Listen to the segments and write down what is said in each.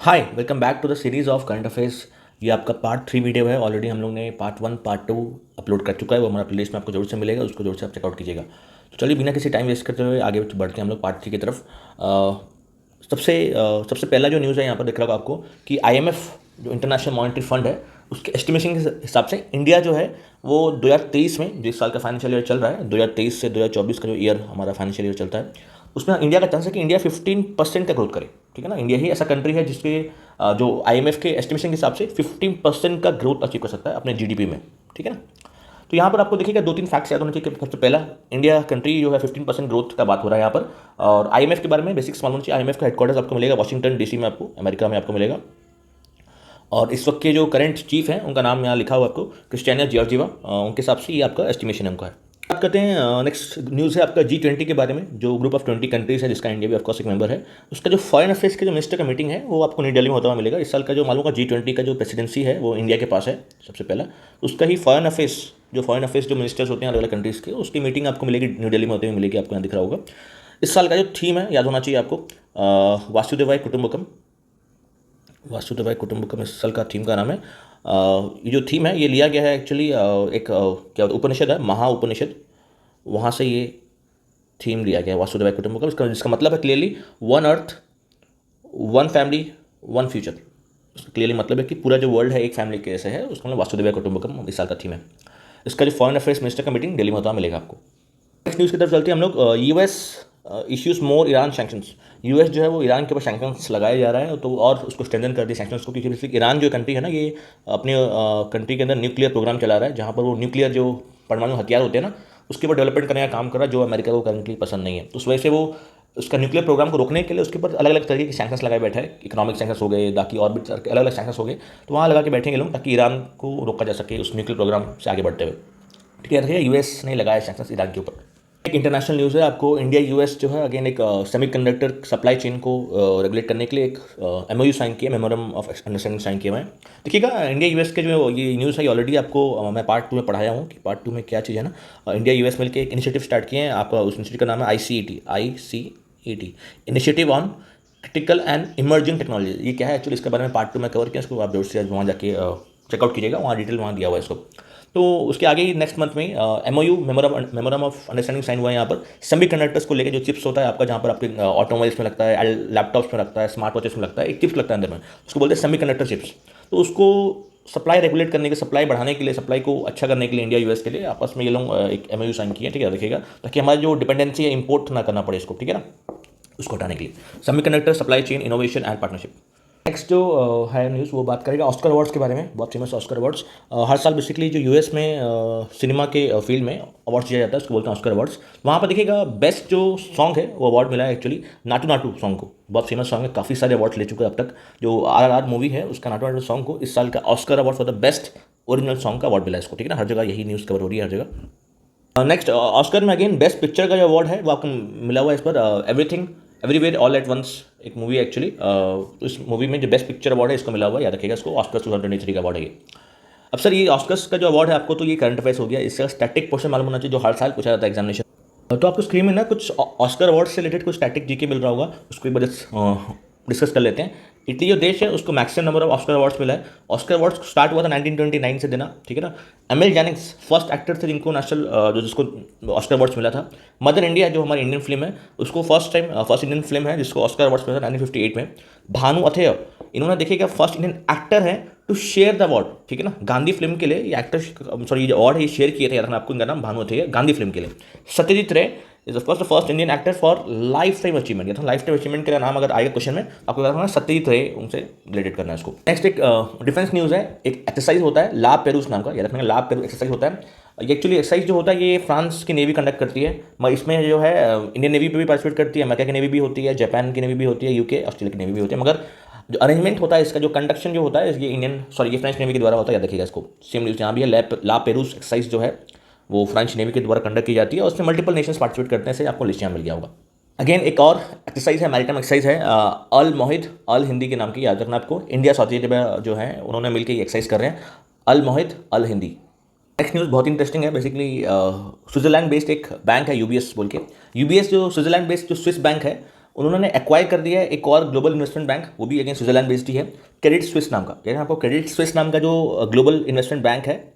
Hi welcome back to the series of current affairs. ये आपका part 3 video है। Already हम लोग ने पार्ट 1 पार्ट 2 अपलोड कर चुका है। वो हमारा प्लेलिस्ट में आपको जरूर से मिलेगा, उसको जरूर से आप चेकआउट कीजिएगा। तो चलिए बिना किसी टाइम वेस्ट करते हुए आगे बढ़ते हैं हम लोग पार्ट 3 की तरफ। सबसे पहला जो न्यूज़ है यहाँ पर दिख रहा होगा आपको कि आईएमएफ जो इंटरनेशनल मॉनेटरी फंड है उसके एस्टिमेशन के हिसाब से इंडिया जो है वो 2023 में, जिस साल का फाइनेंशियल ईयर चल रहा है 2023 से 2024 का जो ईयर हमारा फाइनेंशियल ईयर चलता है, उसमें इंडिया का चांस है कि इंडिया 15% का ग्रोथ करे। ठीक है ना, इंडिया ही ऐसा कंट्री है जिसके जो आईएमएफ के एस्टिमेशन के हिसाब से 15% का ग्रोथ अचीव कर सकता है अपने जीडीपी में। ठीक है ना, तो यहाँ पर आपको देखिएगा 2-3 फैक्ट्स याद होने चाहिए। सबसे पहला, इंडिया कंट्री जो है 15% ग्रोथ का बात हो रहा है यहाँ पर। और आईएमएफ के बारे में बेसिक्स मालूम चाहिए। आईएमएफ का हेडक्वार्टर्स आपको मिलेगा वाशिंगटन डीसी में, आपको अमेरिका में आपको मिलेगा। और इस वक्त के जो करंट चीफ हैं उनका नाम यहाँ लिखा हुआ आपको, क्रिस्टियाना जॉर्जिवा। उनके हिसाब से ये आपका एस्टिमेशन है उनका है। बात करते हैं, नेक्स्ट न्यूज़ है आपका G20 के बारे में, जो ग्रुप ऑफ 20 कंट्रीज है जिसका इंडिया भी ऑफकोर्स एक मेंबर है। उसका जो फॉरेन अफेयर्स के जो मिनिस्टर का मीटिंग है वो आपको न्यू दिल्ली में होता हुआ मिलेगा। इस साल का जो मालूम का G20 का जो प्रेसिडेंसी है वो इंडिया के पास है सबसे पहला। उसका ही फॉरेन अफेयर्स जो मिनिस्टर्स होते हैं अलग अलग कंट्रीज़ के, उसकी मीटिंग आपको मिलेगी न्यू दिल्ली में होते हुए मिलेगी। आपको यहाँ दिख रहा होगा। इस साल का जो थीम है याद होना चाहिए आपको, वासुदेवाय कुटुंबकम। वासुदेवाय कुटुंबकम इस साल का थीम का नाम है। ये जो थीम है ये लिया गया है एक्चुअली एक क्या उपनिषद है, महा उपनिषद, वहाँ से ये थीम लिया गया है वासुदेवाय कुटुंबकम। जिसका मतलब है clearly one earth, one family, one future. उसका क्लियरली मतलब है कि पूरा जो वर्ल्ड है एक फैमिली के जैसे है। उसका मतलब वासुदेवाय कुटुंबकम इस साल का थीम है। इसका जो फॉरेन अफेयर्स मिनिस्टर का मीटिंग दिल्ली में होता मिलेगा आपको। नेक्स्ट न्यूज़ की तरफ चलते हैं हम लोग। यूएस इश्यूज मोर ईरान सैंक्शंस। यूएस जो है वो ईरान के ऊपर सैंक्शंस लगाया जा रहा है, तो और उसको स्ट्रेंथन कर दिया सैंक्शंस को, क्योंकि बेसिकली ईरान जो कंट्री है ना, ये अपने कंट्री के अंदर न्यूक्लियर प्रोग्राम चला रहा है, जहाँ पर वो न्यूक्लियर जो परमाणु हथियार होते हैं ना उसके ऊपर डेवलपमेंट करने का काम कर रहा है, जो अमेरिका को करंटली पसंद नहीं है। तो उस वजह से वो उसका न्यूक्लियर प्रोग्राम को रोकने के लिए उसके ऊपर अलग अलग तरीके के सैंक्शंस लगाए बैठा है। इकोनॉमिक सैंक्शंस हो गए, बाकी और भी अलग अलग सैंक्शंस हो गए, तो वहाँ लगा के बैठेंगे लोग ताकि ईरान को रोका जा सके उस न्यूक्लियर प्रोग्राम से आगे बढ़ते हुए। ठीक है, यूएस ने लगाया सैंक्शंस ईरान के ऊपर। एक इंटरनेशनल न्यूज़ है आपको, इंडिया यूएस जो है अगेन एक सेमीकंडक्टर सप्लाई चेन को रेगुलेट करने के लिए एक एमओयू साइन किया, मेमोरम ऑफ अंडरस्टैंडिंग साइन किया हुआ है। देखिएगा इंडिया यूएस के जो ये न्यूज़ है ऑलरेडी आपको मैं पार्ट 2 में पढ़ाया हूँ कि पार्ट 2 में क्या चीज़ है ना। इंडिया यूएस मिलकर एक इनिशिएटिव स्टार्ट किए हैं। आपका उस इनिशिएटिव का नाम है ICET, initiative on critical and emerging technology. ये क्या है एक्चुअली, इसके बारे में पार्ट 2 में कवर किया। इसको आप जरूर से वहाँ जाके चेकआउट कीजिएगा, वहाँ डिटेल वहाँ दिया हुआ है इसको। तो उसके आगे ही नेक्स्ट मंथ में एमओयू मेमोरम ऑफ अंडरस्टैंडिंग साइन हुआ है यहाँ पर सेमी कंडक्टर्स को लेकर। जो चिप्स होता है आपका, जहाँ पर आपके ऑटोमोबाइल्स में लगता है, लैपटॉप्स में लगता है, स्मार्ट वॉचेस में लगता है, एक चिप्स लगता है अंदर में, उसको बोलते हैं सेमी कंडक्टर चिप्स। तो उसको सप्लाई रेगुलेट करने के, सप्लाई बढ़ाने के लिए, सप्लाई को अच्छा करने के लिए इंडिया यूएस के लिए आपस में ये लोग एक एमओयू साइन किए। ठीक है, देखिएगा, ताकि हमारी जो डिपेंडेंसी है इंपोर्ट ना करना पड़े इसको। ठीक है ना, उसको हटाने के लिए semi conductor supply chain innovation and partnership. Next जो है न्यूज़ वो बात करेगा ऑस्कर अवार्ड्स के बारे में। बहुत फेमस ऑस्कर अवार्ड्स हर साल बेसिकली जो यूएस में सिनेमा के फील्ड में अवार्ड्स दिया जाता है, उसको बोलते हैं ऑस्कर अवार्ड्स। वहाँ पर देखिएगा बेस्ट जो सॉन्ग है वो अवार्ड मिला है एक्चुअली नाटू नाटू सॉन्ग को। बहुत फेमस सॉन्ग है, काफ़ी सारे अवार्ड्स ले चुका है अब तक। जो RRR मूवी है उसका नाटू नाटू सॉन्ग को इस साल का Oscar award for the best original song का अवार्ड मिला है इसको। ठीक है ना, हर जगह यही न्यूज़ कवर हो रही है हर जगह। नेक्स्ट ऑस्कर में अगेन बेस्ट पिक्चर का जो अवार्ड है वो आपको मिला हुआ है इस पर, Everything Everywhere All at Once एक मूवी है एक्चुअली। इस मूवी में जो बेस्ट पिक्चर अवार्ड है इसको मिला हुआ है, याद रखिएगा इसको। ऑस्कर 2023 का अवार्ड है ये। अब सर ये ऑस्कर्स का जो अवार्ड है आपको, तो ये करंट अफेयर्स हो गया। इसका स्टैटिक पोर्शन मालूम होना चाहिए जो हर साल पूछा जाता है एग्जामिनेशन। तो आपको स्क्रीन में ना कुछ ऑस्कर अवार्ड से रिलेटेड कुछ स्टैटिक जीके मिल रहा होगा, उसको एक बार डिस्कस कर लेते हैं। इटली जो देश है उसको maximum number of Oscar awards मिला है। ऑस्कर अवार्ड्स स्टार्ट हुआ था 1929 से देना। ठीक है ना, एमएल जेनिंग्स फर्स्ट एक्टर थे जिनको नेशनल जो जिसको ऑस्कर अवार्ड्स मिला था। मदर इंडिया जो हमारी इंडियन फिल्म है उसको फर्स्ट इंडियन फिल्म है जिसको ऑस्कर अवार्ड्स मिला था 1958 में। भानु अथेय, इन्होंने देखिएगा फर्स्ट इंडियन एक्टर है टू शेयर द अवार्ड। ठीक है ना, गांधी फिल्म के लिए ये एक्टर, सॉरी ये जो अवार्ड है ये शेयर किए थे, याद रखना आपको, इनका नाम भानु अथेय, गांधी फिल्म के लिए। सत्यजीत रे is the first Indian actor for life time achievement. या लाइफ टाइम अचीवमेंट का नाम अगर आएगा क्वेश्चन में आपको याद रखना सत्यजीत रे, उनसे रिलेटेड करना है इसको। नेक्स्ट एक डिफेंस न्यूज़ है। एक एक्सरसाइज होता है ला पेरूस नाम का, याद रखना ला पेरूस एक्सरसाइज होता है। ये एक्चुअली एक्सरसाइज जो होता है ये फ्रांस की नेवी कंडक्ट करती है, मगर इसमें जो है इंडियन नेवी पे भी पार्टिसिपेट करती है, अमेरिका की नेवी भी होती है, जापान की नेवी भी होती है, यूके ऑस्ट्रेलिया की नेवी भी होती है। मगर जो अरेंजमेंट होता है इसका, जो कंडक्शन जो होता है ये फ्रेंच नेवी के द्वारा होता है, याद रखिएगा इसको। सेम न्यूज़ यहाँ भी है, ला पेरूस एक्सरसाइज जो है वो फ्रेंच नेवी के द्वारा कंडक्ट की जाती है और उसमें मल्टीपल नेशंस पार्टिसिपेट करते हैं, से आपको लिस्ट यहाँ मिल गया होगा। अगेन एक और एक्सरसाइज है, मैरीटाइम एक्सरसाइज है, अल मोहित अल हिंदी के नाम की, याद रखना आपको। इंडिया सऊदी अरेबिया जो है उन्होंने मिलकर ये एक्सरसाइज कर रहे हैं, अल मोहित अल हिंदी। नेक्स्ट न्यूज़ बहुत इंटरेस्टिंग है। बेसिकली स्विट्जरलैंड बेस्ड एक बैंक है यूबीएस बोल के। यूबीएस जो स्विट्जरलैंड बेस्ड जो स्विस बैंक है उन्होंने एक्वायर कर दिया है एक और ग्लोबल इन्वेस्टमेंट बैंक, वो भी अगेन स्विट्जरलैंड बेस्ड ही है, क्रेडिट स्विस नाम का। कहते हैं आपको क्रेडिट स्विस नाम का जो ग्लोबल इन्वेस्टमेंट बैंक है,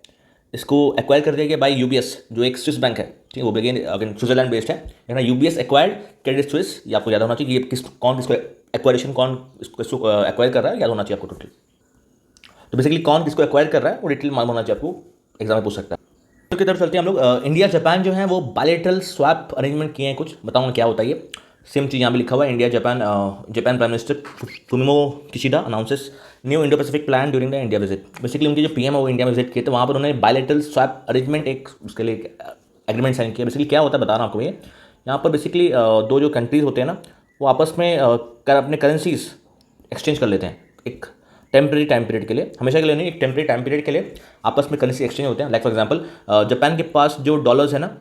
इसको एक्वायर कर दिया गया बाय यूबीएस, जो एक स्विस बैंक है, ठीक है, वो अगेन अगेन स्विट्जरलैंड बेस्ड है ना। यूबीएस एक्वायर्ड क्रेडिट स्विस, ये आपको याद होना चाहिए, ये किसको एक्वायरेशन, कौन किसको एक्वायर कर रहा है, याद होना चाहिए आपको टोटल। तो बेसिकली कौन किसको एक्वायर कर रहा है वो डिटेल मालूम होना चाहिए आपको, एग्जाम में पूछ सकता है। तो की तरफ चलते हैं हम लोग। इंडिया जापान जो है वो बायलैटरल स्वैप अरेंजमेंट किए हैं कुछ, बताऊंगा क्या होता है ये। सेम चीज़ यहाँ पे लिखा हुआ है, India Japan, Japan prime minister Fumio Kishida announces new Indo Pacific plan during the India visit. Basically उनके जो पीएम है वो इंडिया में विजिट किए, तो वहाँ पर उन्होंने बायलैटरल स्वैप अरेंजमेंट एक उसके लिए एग्रीमेंट साइन किया। बेसिकली क्या होता है बता रहा हूँ आपको ये। यहाँ पर बेसिकली दो जो कंट्रीज़ होते हैं ना, वो आपस में अपने करेंसीज एक्सचेंज कर लेते हैं एक टेम्प्रेरी टाइम पीरियड के लिए, हमेशा के लिए नहीं, एक टेम्प्रेरी टाइम पीरियड के लिए आपस में करेंसी एक्सचेंज होते हैं। लाइक फॉर एग्जांपल जापान के पास जो डॉलर्स है ना,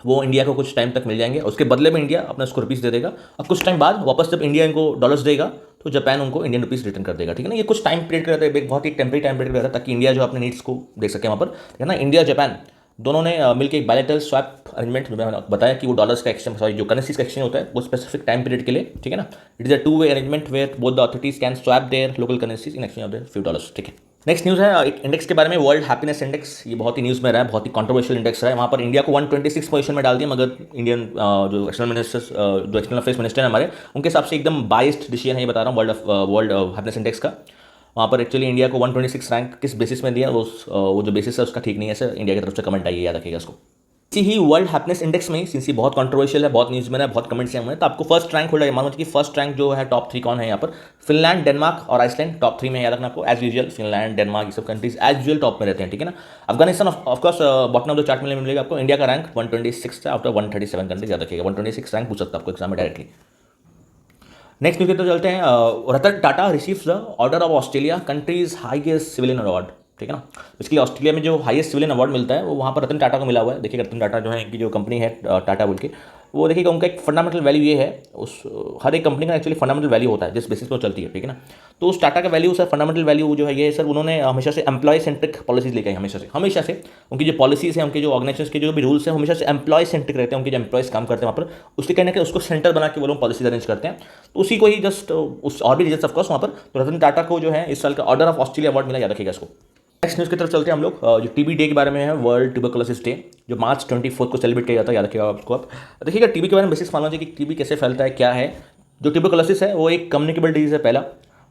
वो इंडिया को कुछ टाइम तक मिल जाएंगे, उसके बदले में इंडिया अपना उसको रुपीज़ दे देगा, और कुछ टाइम बाद वापस जब इंडिया इनको डॉलर्स देगा तो जापान उनको इंडियन रुपीज़ रिटर्न कर देगा, ठीक है ना। ये कुछ टाइम पीरियड का रहता है, एक बहुत ही टेम्प्रेरी टाइम पीरियड रहता है, ताकि इंडिया जो अपने नीड्स को देख सके वहाँ पर, है ना। इंडिया जापान दोनों ने मिलकर एक बायलैटरल स्वैप अरेंजमेंट, मैंने बताया कि वो डॉलर्स का एक्सचेंज, सॉरी जो करेंसीज का एक्सचेंज होता है वो स्पेसिफिक टाइम पीरियड के लिए, ठीक है ना। It is a two way arrangement where both the authorities can swap their local currencies in exchange of their few dollars, ठीक है। नेक्स्ट न्यूज़ है एक इंडेक्स के बारे में, वर्ल्ड हैप्पीनेस इंडेक्स। ये बहुत ही न्यूज़ में रहा है, बहुत ही कंट्रोवर्शियल इंडेक्स रहा है। वहाँ पर इंडिया को 126 पोजीशन में डाल दिया, मगर इंडियन जो एक्सटर्नल मिनिस्टर्स, जो एक्सटर्नल अफेयर्स मिनिस्टर है हमारे, उनके हिसाब से एकदम बाइस्ड डिसीजन है, ये बता रहा हूँ, वर्ल्ड हैप्पीनेस इंडेक्स का। वहाँ पर एक्चुअली इंडिया को 126 रैंक किस बेसिस में दिया, वो जो बेसिस है उसका ठीक नहीं है सर, इंडिया की तरफ से कमेंट आई है, याद रखिएगा इसको। इसी ही वर्ल्ड हैप्पीनेस इंडेक्स में, सिंस ये बहुत कंट्रोवर्शियल है, बहुत न्यूज़ में है, बहुत कमेंट्स हैं हमें, तो आपको फर्स्ट रैंक होल्डर मालूम है कि फर्स्ट रैंक जो है टॉप 3 कौन है यहाँ पर, फिनलैंड, डेनमार्क और आइसलैंड टॉप 3 में, याद रखना आपको। एज यूजुअल फिनलैंड, डेनमार्क, ये सब कंट्रीज एज यूजुअल टॉप में रहते हैं, ठीक है ना। Afghanistan of course bottom of the chart में मिलेगा आपको। इंडिया का रैंक 126 है आफ्टर 137 कंट्रीज, याद रखिएगा 126 रैंक पूछ सकता है आपको एग्जाम में डायरेक्टली। नेक्स्ट न्यूज़ की तरफ चलते हैं। Ratan Tata receives the order of Australia, country's highest civilian award, ठीक है ना। इसलिए ऑस्ट्रेलिया में जो हाईएस्ट सिविलियन अवार्ड मिलता है वो वहाँ पर रतन टाटा को मिला हुआ है। देखिए रतन टाटा जो है, इनकी जो कंपनी है टाटा बोल के, वो देखिएगा उनका एक फंडामेंटल वैल्यू ये है, उस हर एक कंपनी का एक्चुअली फंडामेंटल वैल्यू होता है जिस बेसिस पर चलती है, ठीक है ना। तो उस टाटा का वैल्यू सर, फंडामेंटल वैल्यू जो है ये सर, उन्होंने हमेशा से एम्प्लॉय सेंट्रिक पॉलिसीज लेकर आई, हमेशा से उनकी जो पॉलिसीज हैं, उनके जो ऑर्गेनाइजेशन के जो भी रूल्स हैं, हमेशा से एम्प्लॉय सेंट्रिक रहते हैं। उनके जो एम्प्लॉयज़ काम करते हैं वहाँ पर, उसके कहने के उसको सेंटर बना के वो लोग पॉलिसीज अरेंज करते हैं, तो उसी को ही जस्ट उस और भी रीजन ऑफकोर्स वहाँ पर, तो रतन टाटा को जो है इस साल का ऑर्डर ऑफ ऑस्ट्रेलिया अवार्ड मिला, याद रखिएगा इसको। नेक्स्ट न्यूज़ की तरफ चलते हैं हम लोग। जो टीबी डे के बारे में है, वर्ल्ड ट्यूबरकुलोसिस डे, जो मार्च 24 को सेलिब्रेट किया जाता है, याद रखिएगा आपको। आप देखिएगा टीबी के बारे में बेसिक्स मालूम है कि टीबी कैसे फैलता है, क्या है। जो ट्यूबरकुलोसिस है वो एक कम्युनिकेबल डिजीज है, पहला।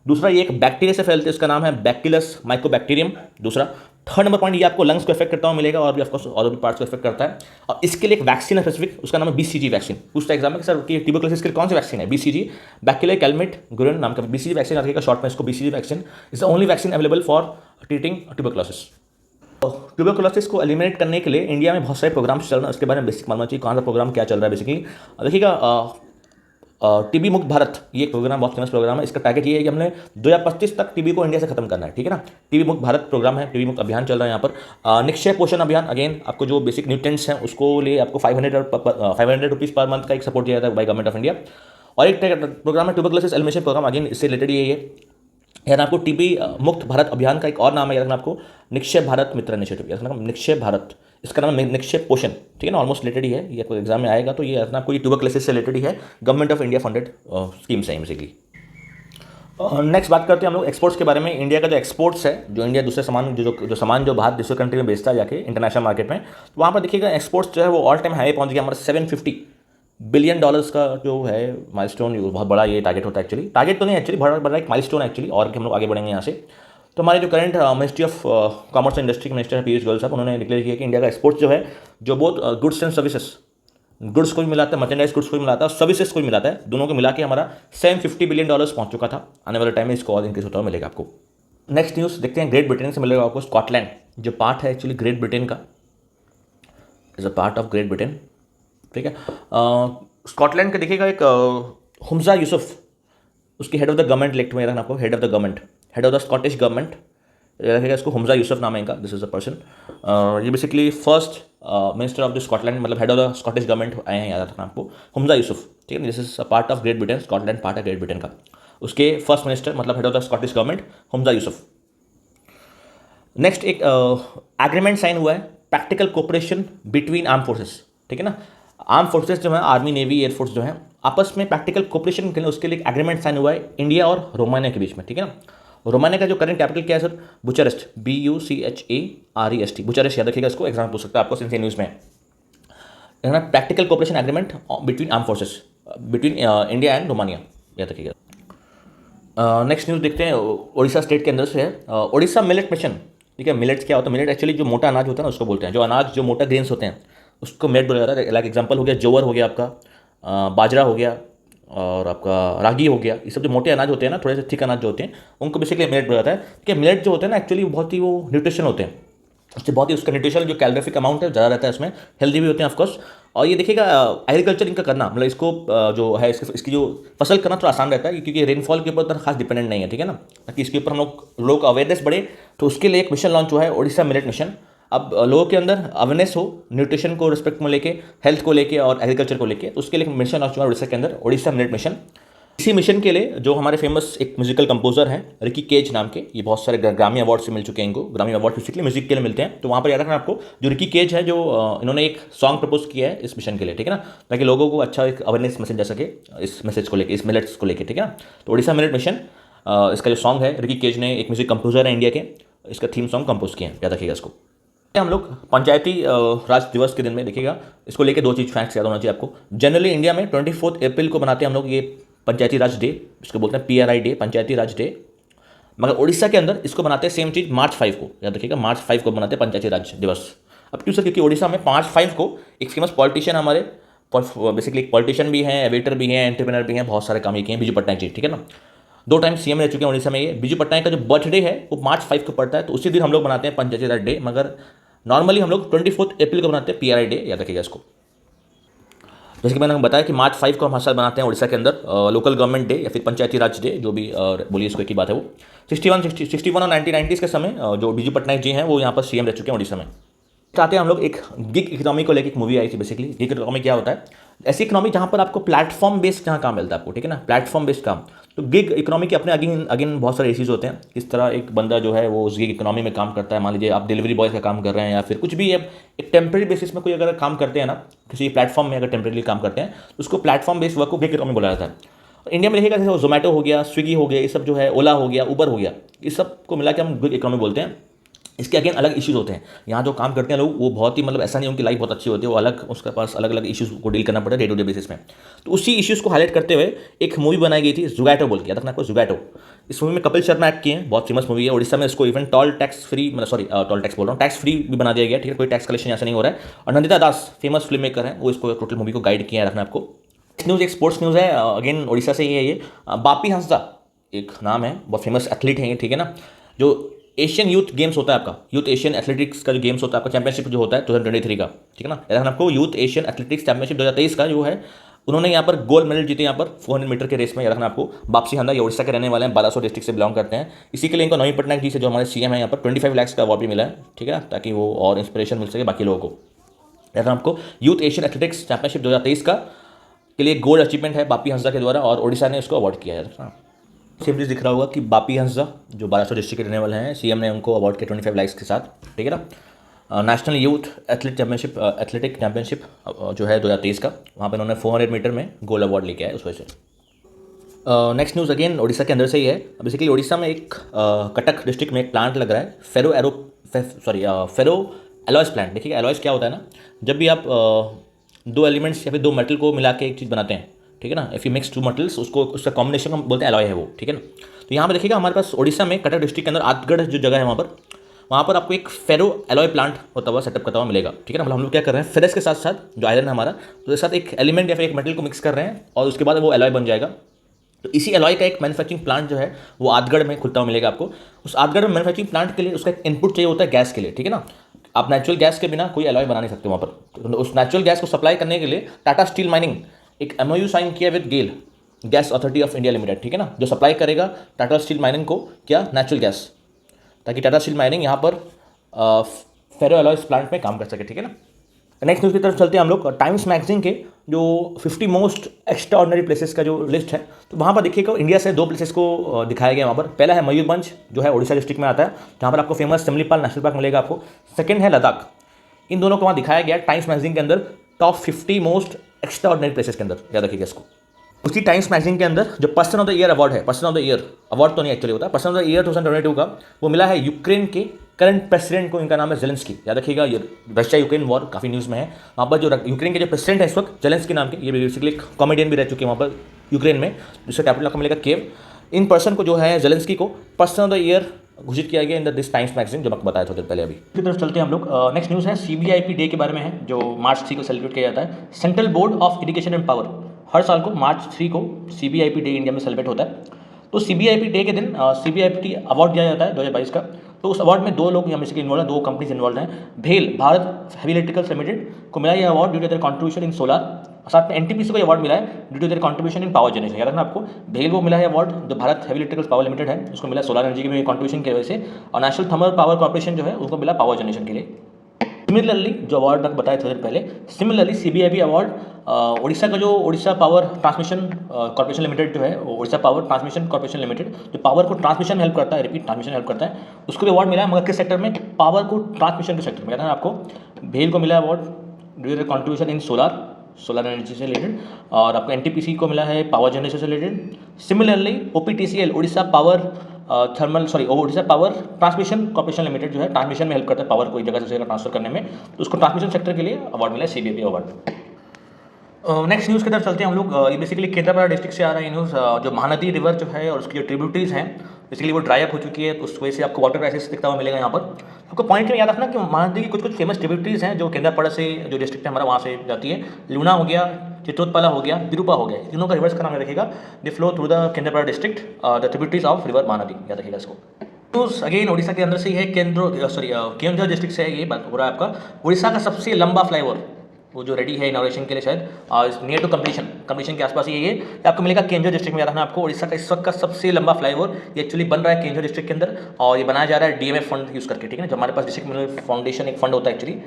दूसरा, ये एक बैक्टीरिया से फैलते हैं, उसका नाम है बैक्टीरियस माइकोबैक्टीरियम, दूसरा। थर्ड नंबर पॉइंट, ये आपको लंग्स को इफेक्ट करता हुआ मिलेगा, और भी ऑफकोर्स और भी पार्ट्स को इफेक्ट करता है। और इसके लिए एक वैक्सीन है स्पेसिफिक, उसका नाम है बीसीजी वैक्सीन। पूछता एग्जाम में कि सर कि ट्यूबरकुलोसिस के लिए कौन सी वैक्सीन है, बीसीजी, बैक्टीरियल कैलमेट गुरिन नाम का बीसीजी वैक्सीन रखेगा शॉर्ट में इसको, BCG vaccine is the only vaccine available for treating tuberculosis. Tuberculosis को एलिमिनेट करने के लिए इंडिया में बहुत सारे प्रोग्राम्स चल रहे हैं, उसके बारे में बेसिक मालूम चाहिए, कौन सा प्रोग्राम क्या चल रहा है। बेसिकली देखिएगा, टीबी मुक्त भारत, ये एक प्रोग्राम बहुत फेमस प्रोग्राम है। इसका टारगेट ये है कि हमने 2025 तक टीबी को इंडिया से खत्म करना है, ठीक है ना। टीबी मुक्त भारत प्रोग्राम है, टीबी मुक्त अभियान चल रहा है यहाँ पर। निक्षय पोषण अभियान, अगेन आपको जो बेसिक न्यूट्रिएंट्स हैं उसको लिए आपको 500 रुपीज़ पर मंथ का एक सपोर्ट दिया जाता है बाई गवर्नमेंट ऑफ इंडिया। और एक प्रोग्राम है ट्यूबरकुलोसिस एलिमिनेशन प्रोग्राम, अगेन इससे रिलेटेड ये यार आपको टीबी मुक्त भारत अभियान का एक और नाम है, याद रखना आपको, निक्षय भारत मित्र इनिशिएटिव, याद रखना निक्षय भारत, इसका नाम है निक्षय पोषण, ठीक है ना। ऑलमोस्ट रिलेटेड ही है, ये आपको एग्जाम में आएगा, तो ये याद रखना आपको, ये ट्यूबरकुलोसिस से रिलेटेड ही है, government of India funded schemes है बेसिकली। नेक्स्ट बात करते हैं हम लोग एक्सपोर्ट्स के बारे में। इंडिया का जो एक्सपोर्ट्स है, जो इंडिया दूसरे सामान जो सामान जो बाहर दूसरे कंट्री में बेचता है जाके इंटरनेशनल मार्केट में, तो वहाँ पर देखिएगा एक्सपोर्ट्स जो है वो ऑल टाइम हाई पहुँच गया हमारा। $750 बिलियन का जो है माइलस्टोन, बहुत बड़ा ये टारगेट होता है एक्चुअली, टारगेट तो नहीं एक्चुअली, बड़ा एक माइलस्टोन है एक्चुअली, और हम लोग आगे बढ़ेंगे यहाँ से। तो हमारे जो current ministry of commerce and industry के मिनिस्टर है पीयूष गोयल साहब, उन्होंने डिक्लेयर किया कि इंडिया का एक्सपोर्ट जो है, जो बहुत गुड्स एंड सर्विसेज, गुड्स को भी मिलाता है, मर्चेंडाइज गुड्स को भी मिलाता है, और सर्विसेज को भी मिलाता है, दोनों को मिला के हमारा $750 बिलियन पहुंच चुका था। आने वाले टाइम में इसको और इंक्रीज होता हुआ मिलेगा आपको। नेक्स्ट न्यूज़ देखते हैं, ग्रेट ब्रिटेन से मिलेगा आपको। स्कॉटलैंड जो पार्ट है एक्चुअली ग्रेट ब्रिटेन का, is a part of great Britain, ठीक है। स्कॉटलैंड का देखिएगा एक हुमजा यूसुफ, उसकी head of the government elect में रखना आपको, head of the government, head of the Scottish government रखेगा इसको, हुमजा यूसुफ नाम है इनका, दिस इज अ पर्सन। ये basically first minister of the Scotland, मतलब head of the Scottish government आए हैं, याद रखना आपको, हुमजा यूसुफ, ठीक है। This is a part of great Britain, Scotland part है ग्रेट ब्रिटेन का, उसके फर्स्ट मिनिस्टर मतलब head of the Scottish government Humza Yousaf. Next एक एग्रीमेंट साइन हुआ है, practical cooperation between arm forces, ठीक है ना। आर्म फोर्सेस जो है, आर्मी नेवी एयरफोर्स जो है, आपस में प्रैक्टिकल कोऑपरेशन के लिए उसके लिए एक एग्रीमेंट साइन हुआ है इंडिया और रोमानिया के बीच में, ठीक है ना। रोमानिया का जो करंट कैपिटल क्या है सर? बुचारेस्ट, BUCHAREST, बुचारेस्ट याद रखिएगा, इसको एग्जाम पूछ सकता है आपको सिंस न्यूज़ में। Practical cooperation agreement between arm forces between India and Romania, याद रखिएगा। नेक्स्ट न्यूज़ देखते हैं, उड़ीसा स्टेट के अंदर से है, उड़ीसा मिलेट मिशन। ठीक है, मिलेट्स क्या होता है? मिलेट एक्चुअली जो मोटा अनाज होता है ना उसको बोलते हैं, जो अनाज जो मोटा ग्रेन्स होते हैं उसको मिलेट बोला जाता है। लाइक एग्जांपल हो गया जोवर हो गया आपका, बाजरा हो गया और आपका रागी हो गया। ये सब जो मोटे अनाज होते हैं ना, थोड़े से थिक अनाज जो होते हैं उनको बेसिकली मिलेट बोला जाता है। कि मिलेट जो होते हैं ना एक्चुअली बहुत ही वो न्यूट्रिशन होते हैं, उससे बहुत ही उसका न्यूट्रिशनल जो कैलोरीफिक अमाउंट है ज़्यादा रहता है उसमें, हेल्दी भी होते हैं ऑफकोर्स। और ये देखिएगा एग्रीकल्चर इनका करना मतलब इसको जो है इसकी जो फसल करना थोड़ा आसान रहता है क्योंकि रेनफॉल के ऊपर उतना खास डिपेंडेंट नहीं है, ठीक है ना। ताकि इसके ऊपर हम लोग का अवेयरनेस बढ़े, तो उसके लिए एक मिशन लॉन्च हुआ है उड़ीसा मिलेट मिशन। अब लोगों के अंदर अवेयरनेस हो न्यूट्रिशन को रिस्पेक्ट में लेके, हेल्थ को लेके और एग्रीकल्चर को लेके, तो उसके लिए मिशन लॉन्च हुआ है उड़ीसा के अंदर, उड़ीसा मिलेट मिशन। इसी मिशन के लिए जो हमारे फेमस एक म्यूजिकल कंपोजर हैं रिकी केज नाम के, ये बहुत सारे ग्रामी अवार्ड से मिल चुके हैं इनको। ग्रामी अवार्ड बेसिकली म्यूजिक के लिए मिलते हैं, तो वहाँ पर याद रखना आपको जो रिकी केज है जो इन्होंने एक सॉन्ग प्रपोज किया है इस मिशन के लिए, ठीक है ना, ताकि लोगों को अच्छा एक अवेयरनेस मैसेज जा सके इस मैसेज को लेकर, इस मिलेट्स को लेकर, ठीक है ना। तो उड़ीसा मिलेट मिशन इसका जो सॉन्ग है, रिकी केज ने एक म्यूजिक कंपोजर है इंडिया के, इसका थीम सॉन्ग कंपोज किया है, याद रखिएगा इसको। हम लोग पंचायती राज दिवस के दिन में देखिएगा, इसको लेके दो चीज़ फैक्ट्स याद होना चाहिए आपको। जनरली इंडिया में 24 अप्रैल को बनाते हैं हम लोग ये पंचायती राज डे, इसको बोलते हैं PRI डे, पंचायती राज डे। मगर उड़ीसा के अंदर इसको बनाते हैं सेम चीज़ मार्च 5 को, याद रखिएगा मार्च 5 को बनाते हैं पंचायती राज दिवस। अब क्यों सर? क्योंकि उड़ीसा में 5 को एक फेमस पॉलिटिशियन हमारे बेसिकली एक पॉलिटिशियन भी हैं, एवेटर भी हैं, एंटरप्रेनर भी हैं, बहुत सारे काम किए हैं, बिजू पटनायक जी, ठीक है ना। 2 टाइम CM रह चुके हैं उड़ीसा में। ये बिजू पटनायक का जो बर्थडे है वो मार्च 5 को पड़ता है, तो उसी दिन हम लोग बनाते हैं पंचायती राज डे। मगर नॉर्मली हम लोग 24 अप्रैल को बनाते हैं PRI डे, याद रखिएगा इसको। जैसे कि मैंने बताया कि मार्च 5 को हम हर साल बनाते हैं उड़ीसा के अंदर लोकल गवर्नमेंट डे या फिर पंचायती राज डे, जो भी बोलिए इसको, एक ही बात है वो। 61 और 1990s के समय जो बिजू पटनायक जी हैं वो यहाँ पर CM रह चुके हैं उड़ीसा में। चाहते हैं हम लोग एक गिग इकोनॉमी को लेकर एक मूवी आई थी बेसिकली। गिग इकोनॉमी क्या होता है? ऐसी इकोनॉमी जहाँ पर आपको प्लेटफॉर्म बेस्ड जहाँ काम मिलता है आपको, ठीक है ना, प्लेटफॉर्म बेस्ड काम। तो गिग इकोनॉमी के अपने अगेन बहुत सारे इश्यूज होते हैं। किस तरह एक बंदा जो है वो उस गिग इकोनॉमी में काम करता है। मान लीजिए आप डिलीवरी बॉय का काम कर रहे हैं या फिर कुछ भी एक टेम्प्रेरी बेसिस में कोई अगर काम करते हैं ना, किसी प्लेटफॉर्म में अगर टेम्प्रेरी काम करते हैं तो उसको प्लेटफॉर्म बेस्ड वर्क को गिग इकोनॉमी बोला जाता है। इंडिया में देखिएगा जैसे जोमेटो हो गया, स्विगी हो गया, ये सब जो है, ओला हो गया, उबर हो गया, इस सब को मिला के हम गिग इकोनॉमी बोलते हैं। इसके अगेन अलग इश्यूज होते हैं। यहाँ जो काम करते हैं लोग वो बहुत ही मतलब ऐसा नहीं उनकी लाइफ बहुत अच्छी होती है, वो अलग उसके पास अलग अलग इश्यूज को डील करना पड़ता है डे टू डे बेसिस में। तो उसी इश्यूज़ को हाईलाइट करते हुए एक मूवी बनाई गई थी जोगैटो बोल के, याद रखना आपको जोगैटो। इस मूवी में कपिल शर्मा एक्ट किए हैं, बहुत फेमस मूवी है। उड़ीसा में इसको इवन टोल टैक्स फ्री बोल रहा हूँ, टैक्स फ्री भी बना दिया गया, ठीक है, कोई टैक्स कलेक्शन ऐसा नहीं हो रहा है। और नंदिता दास फेमस फिल्म मेकर हैं, वो इसको टोटल मूवी को गाइड किया है, रखना आपको। न्यूज़ एक स्पोर्ट्स न्यूज़ है, अगेन उड़ीसा से ही है ये। बापी हंसदा एक नाम है, बहुत फेमस एथलीट है ये, ठीक है ना। जो एशियन यूथ गेम्स होता है आपका, यूथ एशियन एथलेटिक्स का जो गेम्स होता है आपका, चैंपियनशिप जो होता है 2023 का, ठीक है ना, याद रखना आपको। यूथ एशियन एथलेटिक्स चैंपियनशिप 2023 का जो है, उन्होंने यहाँ पर गोल्ड मेडल जीते यहाँ पर 400 मीटर के रेस में, याद रखना आपको। बापी हंसदा ये उड़ीसा के रहने वाले हैं, बालासोर डिस्ट्रिक्ट से बिलोंग करते हैं। इसी के लिए इनको नवीन पटनायक जी से जो हमारे CM है यहाँ पर 25 लाख का अवार्ड भी मिला है, ठीक है, ताकि वो और इंस्पिरेशन मिल सके बाकी लोगों को। याद रखना आपको, यूथ एशियन एथलेटिक्स चैंपियनशिप 2023 का के लिए गोल्ड अचीवमेंट है बापी हंसदा के द्वारा, और उड़ीसा ने उसको अवार्ड किया है। सेम चीज़ दिख रहा होगा कि बापी हंसदा जो बालासोर डिस्ट्रिक्ट के रहने वाले हैं, CM ने उनको अवार्ड किया 25 लाख के साथ, ठीक है ना। नेशनल यूथ एथलेटिक चैंपियनशिप जो है 2023 का, वहाँ पर उन्होंने 400 मीटर में गोल्ड अवार्ड लेके आए उस वजह से। नेक्स्ट न्यूज़ अगेन उड़ीसा के अंदर से ही है। बेसिकली उड़ीसा में एक कटक डिस्ट्रिक्ट में एक प्लांट लग रहा है, फेरो एलॉयस प्लांट। देखिए एलॉयस क्या होता है ना, जब भी आप 2 एलिमेंट्स या फिर 2 मेटल को मिला के एक चीज़ बनाते हैं, ठीक है ना, इफ़ यू मिक्स 2 मेटल्स, उसको उसका कॉम्बिनेशन हम बोलते हैं एलॉय है वो, ठीक है ना। तो यहाँ पर देखिएगा हमारे पास उड़ीसा में कटक डिस्ट्रिक्ट के अंदर आदगढ़ जो जगह है वहाँ पर आपको एक फेरो एलॉय प्लांट होता हुआ सेटअप करता हुआ मिलेगा, ठीक है ना। मतलब हम लोग क्या कर रहे हैं, फेरस के साथ साथ जो आयरन है हमारा, तो उसके साथ एक एलिमेंट या फिर एक मेटल को मिक्स कर रहे हैं और उसके बाद वो एलॉय बन जाएगा। तो इसी एलॉय का एक मैन्युफैक्चरिंग प्लांट जो है वो आदगढ़ में खुलता हुआ मिलेगा आपको। उस आदगढ़ में मैन्युफैक्चरिंग प्लांट के लिए उसका एक इनपुट चाहिए होता है गैस के लिए, ठीक है ना। आप नेचुरल गैस के बिना कोई एलॉय बना नहीं सकते वहाँ पर। तो उस नेचुरल गैस को सप्लाई करने के लिए टाटा स्टील माइनिंग एक MOU साइन किया with GAIL, gas authority of India limited, ठीक है ना, जो सप्लाई करेगा टाटा स्टील माइनिंग को क्या, नेचुरल गैस, ताकि टाटा स्टील माइनिंग यहाँ पर फेरो एलॉयस प्लांट में काम कर सके, ठीक है ना। नेक्स्ट न्यूज़ की तरफ चलते हैं हम लोग। टाइम्स मैगजीन के जो 50 मोस्ट एक्स्ट्रा ऑर्डिनरी प्लेसेस का जो लिस्ट है, तो वहाँ पर देखिएगा इंडिया से 2 प्लेसेस को दिखाया गया वहाँ पर। पहला है मयूरभंज जो है उड़ीसा डिस्ट्रिक्ट में आता है, जहाँ पर आपको फेमस सिमलीपाल नेशनल पार्क मिलेगा आपको। सेकंड है लद्दाख। इन दोनों को वहाँ दिखाया गया टाइम्स मैगजीन के अंदर top 50 most extra ordinary places के अंदर, याद रखिएगा इसको। उसी टाइम्स मैगजीन के अंदर जो person of the year award है, person of the year award तो नहीं एक्चुअली होता, पर्सन ऑफ द ईयर 2022 का वो मिला है यूक्रेन के करंट प्रेसिडेंट को, इनका नाम है जेलेंस्की। याद रखिएगा, ये रशिया यूक्रेन वॉर काफ़ी न्यूज़ में है। वहाँ पर जो यूक्रेन के जो प्रेसिडेंट है इस वक्त जेलेंस्की नाम के, ये बेसिकली कॉमेडियन भी रह चुके हैं वहाँ पर यूक्रेन में, जिसका कैपिटल आपको मिलेगा कीव। इन पर्सन को जो है जेलेंस्की को पर्सन ऑफ द ईयर घोषित किया गया in the this times magazine, जो आपको बताया थोड़ी देर पहले। अभी की तरफ चलते हैं हम लोग। नेक्स्ट न्यूज़ है CBIP डे के बारे में है, जो मार्च 3 को सेलिब्रेट किया जाता है। Central board of education and power, हर साल को मार्च 3 को CBIP डे इंडिया में सेलिब्रेट होता है। तो CBIP डे के दिन CBIP अवार्ड दिया जाता है 2022 का। तो उस अवार्ड में दो लोग यहाँ बेसिकली इन्वॉल्व हैं, दो कंपनीज इन्वॉल्व हैं। भेल भारत हेवी इलेक्ट्रिकल्स लिमिटेड को मिला यह award due to their contribution in solar. साथ में NTPC को अवार्ड मिला है due to their contribution in power generation. याद रखना आपको, भेल को मिला है अवार्ड जो Bharat heavy electricals power limited है, उसको मिला सोलर एनर्जी में कंट्रीब्यूशन की वजह से। और नेशनल थर्मल पावर कॉर्पोरेशन जो है उसको मिला पावर जनरेशन के लिए। सिमिलरली जो अवार्ड आपको बताया थोड़ी देर पहले, सिमिलरली CBIP अवार्ड उड़ीसा का जो Orissa power transmission corporation limited जो है, Orissa power transmission corporation limited जो पावर को ट्रांसमिशन हेल्प करता है, रिपीट ट्रांसमिशन हेल्प करता है, उसको भी अवार्ड मिला है। मगर किस सेक्टर में? पावर को ट्रांसमिशन के सेक्टर में। कहता है आपको भेल को मिला award due to contribution in solar energy से रिलेटेड, और आपको NTPC को मिला है पावर जनरेशन से related. Similarly OPTCL Orissa power Orissa power transmission corporation limited जो है ट्रांसमिशन में हेल्प करता है, पावर को एक जगह से दूसरी जगह ट्रांसफर करने में, तो उसको ट्रांसमिशन सेक्टर के लिए अवार्ड मिला है CBIP अवार्ड। नेक्स्ट न्यूज़ की तरफ चलते हैं हम लोग। ये बेसिकली केंद्रापड़ा डिस्ट्रिक्ट से आ रहा है न्यूज़। जो महानदी रिवर जो है और उसकी जो ट्रिब्यूटरीज हैं बेसिकली वो ड्राई अप हो चुकी है, तो उस वजह से आपको वाटर क्राइसिस दिखता हुआ मिलेगा यहाँ पर। आपको पॉइंट में याद रखना कि महानदी की कुछ फेमस ट्रिब्यूटरीज हैं जो केंद्रापड़ा से जो डिस्ट्रिक्ट है हमारा वहाँ से जाती है। लूना हो गया, चित्रोत्पला हो गया, विरूपा हो गया, तीनों का रिवर्स का नाम रखिएगा। They flow through the Kendrapara district, the tributaries of river Mahanadi, याद रखिएगा इसको। न्यूज़ अगेन उड़ीसा के अंदर से ही है, केंद्र डिस्ट्रिक्ट से है, ये बात हो रहा है आपका। उड़ीसा का सबसे लंबा फ्लाईओवर वो जो रेडी है इनॉग्रेशन के लिए शायद, नियर टू कंप्लीशन के आसपास ये आपको मिलेगा केंद्र डिस्ट्रिक्ट में। याद रखना आपको, उड़ीसा का इस वक्त का सबसे लंबा फ्लाईओवर ये एक्चुअली बन रहा है केंद्र डिस्ट्रिक्ट के अंदर, और ये बनाया जा रहा है DMF फंड यूज़ करके, ठीक है ना। जो हमारे पास डिस्ट्रिक्ट मिनरल फाउंडेशन एक फंड होता है एक्चुअली,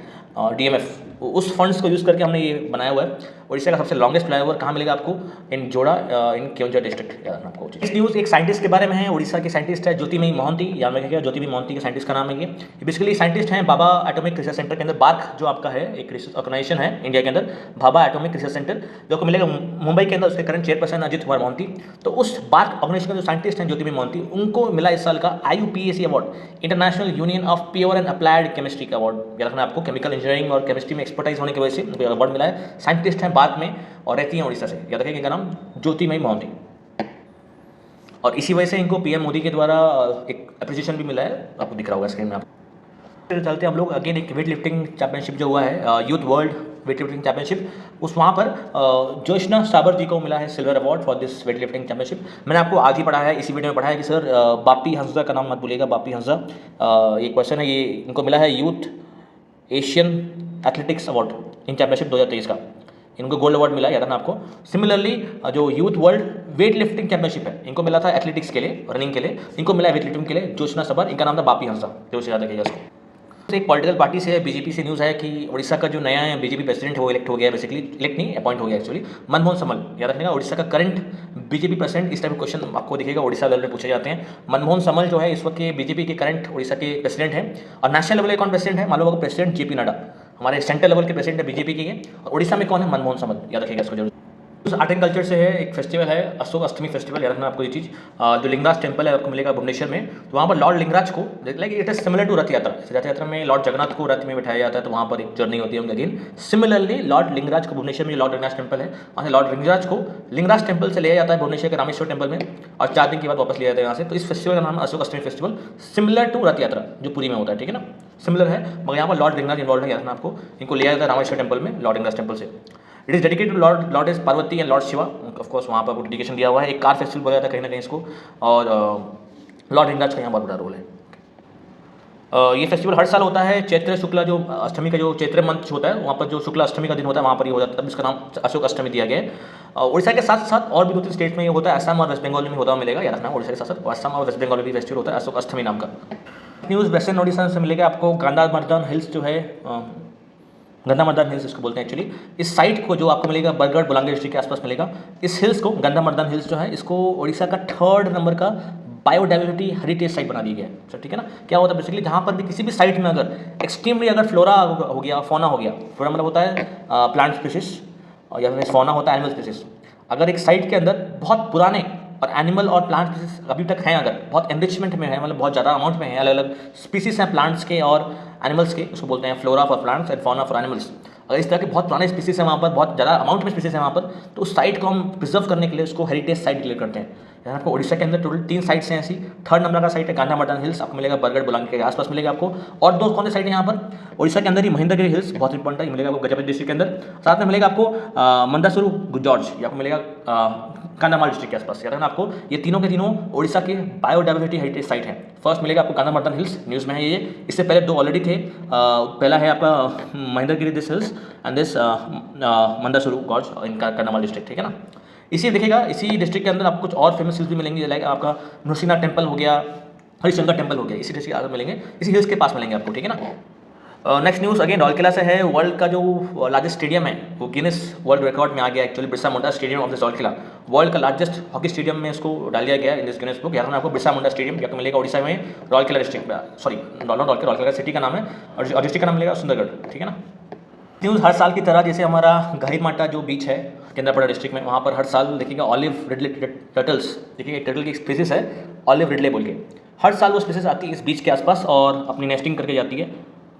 DMF, उस फंड्स को यूज़ करके हमने ये बनाया हुआ है। उड़ीसा का सबसे लॉन्गेस्ट फ्लाईओवर कहाँ मिलेगा आपको? इन जोड़ा, इन केंद्र डिस्ट्रिक्ट। याद रखना आपको। इस न्यूज़ एक साइंटिस्ट के बारे में है, उड़ीसा के साइंटिस्ट है ज्योतिमयी मोहंती। याद रखिएगा, ज्योतिमयी मोहंती के साइंटिस्ट का नाम है ये। बेसिकली साइंटिस्ट हैं बाबा एटॉमिक रिसर्च सेंटर के अंदर, बार्क जो आपका है एक रिसर्च ऑर्गेनाइजेशन है इंडिया के अंदर, भाभा एटॉमिक रिसर्च सेंटर, जो को मिलेगा मुंबई के अंदर। उसके करंट चेयरपर्सन अजित कुमार मोहंती। तो उस बार्क ऑर्गेनाइजेशन के जो साइंटिस्ट हैं ज्योतिमयी मोहंती, उनको मिला इस साल का IUPAC award, international union of pure and applied chemistry का अवार्ड। याद रखना आपको, केमिकल इंजीनियरिंग और केमिस्ट्री में एक्सपर्टाइज होने की वजह से उनको अवार्ड मिला है। साइंटिस्ट हैं बार्क में और रहती हैं उड़ीसा से। याद रखिए इनका नाम ज्योतिमयी मोहंती, और इसी वजह से इनको PM मोदी के द्वारा एक अप्रिसिएशन भी मिला है, आपको दिख रहा होगा स्क्रीन में। आप चलते हैं हम लोग अगेन एक वेट लिफ्टिंग चैंपियनशिप जो हुआ है, youth world weight lifting championship, उस वहाँ पर जोशना साबर जी को मिला है silver award for this weight lifting championship. मैंने आपको आज ही पढ़ा है, इसी वीडियो में पढ़ा है कि सर बापी हंसदा का नाम मत भूलिएगा, बापी हंसदा ये क्वेश्चन है, ये इनको मिला है youth Asian athletics award in championship 2023 का, इनको गोल्ड अवार्ड मिला है। याद रखना आपको। सिमिलरली जो youth world weight lifting championship है, इनको मिला था एथलेटिक्स के लिए, रनिंग के लिए, इनको मिला है वेट लिफ्टिंग के लिए जोशना सबर, इनका नाम था बापी हंसदा, जो से याद रखिएगा इसको। एक पॉलिटिकल पार्टी से BJP से न्यूज़ है कि उड़ीसा का जो नया BJP प्रेसिडेंट है वो इलेक्ट हो गया, बेसिकली इलेक्ट नहीं अपॉइंट हो गया एक्चुअली, मनमोहन समल। याद रखिएगा, उड़ीसा का करंट BJP प्रेसिडेंट, इस टाइप के क्वेश्चन आपको दिखेगा उड़ीसा लेवल में पूछे जाते हैं। मनमोहन समल जो है इस वक्त के BJP के करंट उड़ीसा के प्रेसिडेंट हैं, और नेशनल लेवल के कौन प्रेसिडेंट है मालूम होगा? प्रेसिडेंट JP नड्डा, हमारे सेंट्रल लेवल के प्रेसिडेंट है BJP के, और उड़ीसा में कौन है? मनमोहन समल। याद रखिएगा इसको जरूर। आर्ट एंड कल्चर से है, एक फेस्टिवल है अशोक अष्टमी फेस्टिवल। याद रखना आपको ये चीज़। जो लिंगराज टेम्पल है आपको मिलेगा भुवनेश्वर में, तो वहाँ पर लॉर्ड लिंगराज को, like it is similar to Rath Yatra. रथ यात्रा में लॉर्ड जगन्नाथ को रथ में बिठाया जाता है, तो वहाँ पर एक जर्नी होती है उनके दिन। सिमिलरली लॉर्ड लिंगराज को भुवनेश्वर में लॉर्ड लिंगराज टेम्पल है, वहाँ से लॉर्ड लिंगराज को लिंगराज टेम्पल से लिया जाता है भुवनेश्वर के रामेश्वर टेम्पल में, और 4 दिन के बाद वापस लिया जाता है यहाँ से। तो इस फेस्टिवल का नाम है अशोक अष्टमी फेस्टिवल, सिमिलर टू रथ यात्रा जो पुरी में होता है, ठीक है ना, सिमिलर है, मगर यहाँ पर लॉर्ड लिंगराज इन्वॉल्व है। याद रखना आपको, इनको लिया जाता है रामेश्वर टेम्पल में, लॉर्ड लिंगराज टेम्पल से। It is dedicated to lord is Parvati and lord Shiva, of course वहाँ पर डेडिकेशन दिया हुआ है। एक कार फेस्टिवल बोला जाता है कहीं ना कहीं इसको, और लॉर्ड लिंगराज का यहाँ बहुत बड़ा रोल है। ये फेस्टिवल हर साल होता है चैत्र शुक्ला, जो अष्टमी का जो चैत्र मंथ होता है वहाँ पर जो शुक्ला अष्टमी का दिन होता है वहाँ पर ये हो जाता है, तब इसका नाम अशोक अष्टमी दिया गया है। उड़ीसा के साथ साथ और भी 2-3 स्टेट में ये होता है, असम और वेस्ट बंगाल में होता हुआ मिलेगा। याद रखना, उड़ीसा के साथ साथ असम और वेस्ट बंगाल में भी फेस्टिवल होता है अशोक अष्टमी नाम का। न्यूज़ वेस्टर्न उड़ीसा से मिलेगा आपको। गंधामर्दन हिल्स जो है, गंधामर्दन हिल्स इसको बोलते हैं एक्चुअली, इस साइट को जो आपको मिलेगा बरगढ़ बुलांगीर डिस्ट्रिक्ट के आसपास मिलेगा। इस हिल्स को, गंधामर्दन हिल्स जो है, इसको उड़ीसा का 3rd नंबर का बायोडाइवर्सिटी हेरिटेज साइट बना दी गया है, ठीक है ना। क्या होता है बेसिकली, जहाँ पर भी किसी भी साइट में अगर एक्सट्रीमली अगर फ्लोरा हो गया, फौना हो गया, फ्लोरा मतलब होता है प्लांट स्पीसीज, और या फिर फौना होता है एनिमल स्पीसीज, अगर एक साइट के अंदर बहुत पुराने और एनिमल और प्लांट स्पीसीज अभी तक हैं, अगर बहुत एनरिचमेंट में है, मतलब बहुत ज़्यादा अमाउंट में है, अलग अलग स्पीसीज हैं प्लांट्स के और एनिमल्स के, उसको बोलते हैं flora for plants and fauna for animals. अगर इस तरह के बहुत पुराने स्पीसीज हैं वहाँ पर, बहुत ज़्यादा अमाउंट में स्पीसीज हैं वहाँ पर, तो उस साइट को हम प्रिजर्व करने के लिए उसको हेरिटेज साइट डिक्लेयर करते हैं। यहाँ आपको उड़ीसा के अंदर टोटल 3 साइट्स हैं ऐसी। 3rd नंबर का साइट है गांधामर्दन हिल्स, आपको मिलेगा बरगढ़ बुलांगी के आसपास मिलेगा आपको। और 2 कौन से साइट है यहाँ पर उड़ीसा के अंदर ही, महेंद्रगिरी हिल्स बहुत इंपॉर्टेंट है, मिलेगा आपको गजपति डिस्ट्रिक्ट के अंदर। साथ में मिलेगा आपको मंदासुरु जॉर्ज, या आपको मिलेगा कांधामाल डिस्ट्रिक्ट के आसपास। याद रखना आपको, ये तीनों के तीनों उड़ीसा के बायोडाइवर्सिटी हेरिटेज साइट है। फर्स्ट मिलेगा आपको गांधामर्दन हिल्स, न्यूज़ में है ये, इससे पहले 2 ऑलरेडी थे। पहला है आपका Mahendragiri this hills and this Mandasuru gorge in Kandhamal district, ठीक है ना। इसी देखिएगा, इसी डिस्ट्रिक्ट के अंदर आपको कुछ और फेमस हिल्स भी मिलेंगे, लाइक आपका नृसिंहनाथ टेम्पल हो गया, हरिशंकर टेम्पल हो गया, इसी डिस्ट्रिक्ट के आगे मिलेंगे, इसी हिल्स के पास मिलेंगे आपको, ठीक है ना। नेक्स्ट न्यूज़ अगेन राउरकेला से है। वर्ल्ड का जो लार्जेस्ट स्टेडियम है वो गिनेस वर्ल्ड रिकॉर्ड में आ गया actually, Birsa Munda stadium of this Rourkela. World का लार्जेस्ट हॉकी स्टेडियम में इसको डाल दिया गया इन दिस गिनेस बुक। यहाँ आपको बिरसा मुंडा स्टेडियम या तो मिलेगा उड़ीसा में राउरकेला डिस्ट्रिक्ट में, सॉरी राउरकेला सिटी का नाम है और डिस्ट्रिक्ट का नाम मिलेगा सुंदरगढ़, ठीक है ना। न्यूज़ हर साल की तरह, जैसे हमारा गहिरमाटा जो बीच है केंद्रापड़ा डिस्ट्रिक्ट में, वहाँ पर हर साल देखिएगा ऑलिव रिडले टर्टल्स, देखिएगा टर्टल की एक स्पीसीज है ऑलिव रिडले बोल के, हर साल वो स्पीसीज आती है इस बीच के आसपास और अपनी नेस्टिंग करके जाती है,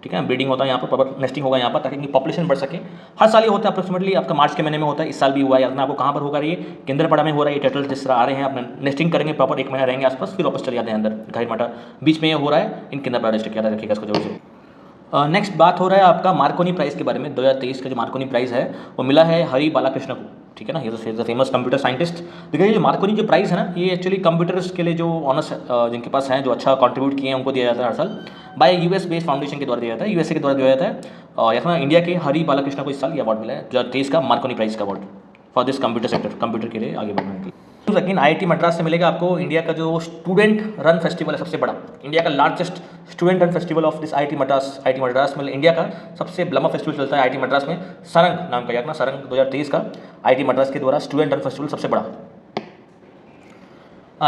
ठीक है। ब्रीडिंग होता है यहाँ पर, प्रॉपर नेस्टिंग होगा यहाँ पर ताकि इनकी पॉपुलेशन बढ़ सके। हर साल ये होता है अप्रोक्सीमेटली आपका मार्च के महीने में होता है, इस साल भी हुआ है। याद आपको कहाँ पर होगा, ये केंद्रापड़ा में हो रहा है। ये टर्टल्स जिस तरह आ रहे हैं अपना नेस्टिंग करेंगे, प्रॉपर 1 महीना रहेंगे आसपास, फिर वापस चले जाते हैं अंदर। गहिरमाटा बीच में ये हो रहा है इन केंद्रापड़ा डिस्ट्रिक्ट, याद रखिएगा इसको जरूर से। नेक्स्ट बात हो रहा है आपका मार्कोनी प्राइज़ के बारे में। 2023 का जो मार्कोनी प्राइज़ है वो मिला है हरि बालाकृष्ण को, ठीक है ना। ये तो फेमस कंप्यूटर साइंटिस्ट। देखिए जो मार्कोनी जो प्राइज़ है ना, ये एक्चुअली कंप्यूटर्स के लिए जो ऑनर्स जिनके पास हैं, जो अच्छा कंट्रीब्यूट किए हैं, उनको दिया जाता है हर साल बाय यूएस बेस्ड फाउंडेशन के द्वारा दिया जाता है, यूएसए के द्वारा दिया जाता है। और यहाँ इंडिया के हरि बालाकृष्ण को इस साल ये अवार्ड मिला है 2023 का मार्कोनी प्राइज़ का award for this computer sector, computer के लिए आगे बढ़ने के लिए। लेकिन आईआईटी मद्रास से मिलेगा आपको इंडिया का जो स्टूडेंट रन फेस्टिवल है सबसे बड़ा, इंडिया का largest student run festival of this IIT Madras में, इंडिया का सबसे लंबा फेस्टिवल चलता है आईआईटी मद्रास में, सरंग नाम का, याद ना सरंग 2023 का आईआईटी मद्रास के द्वारा स्टूडेंट रन फेस्टिवल सबसे बड़ा।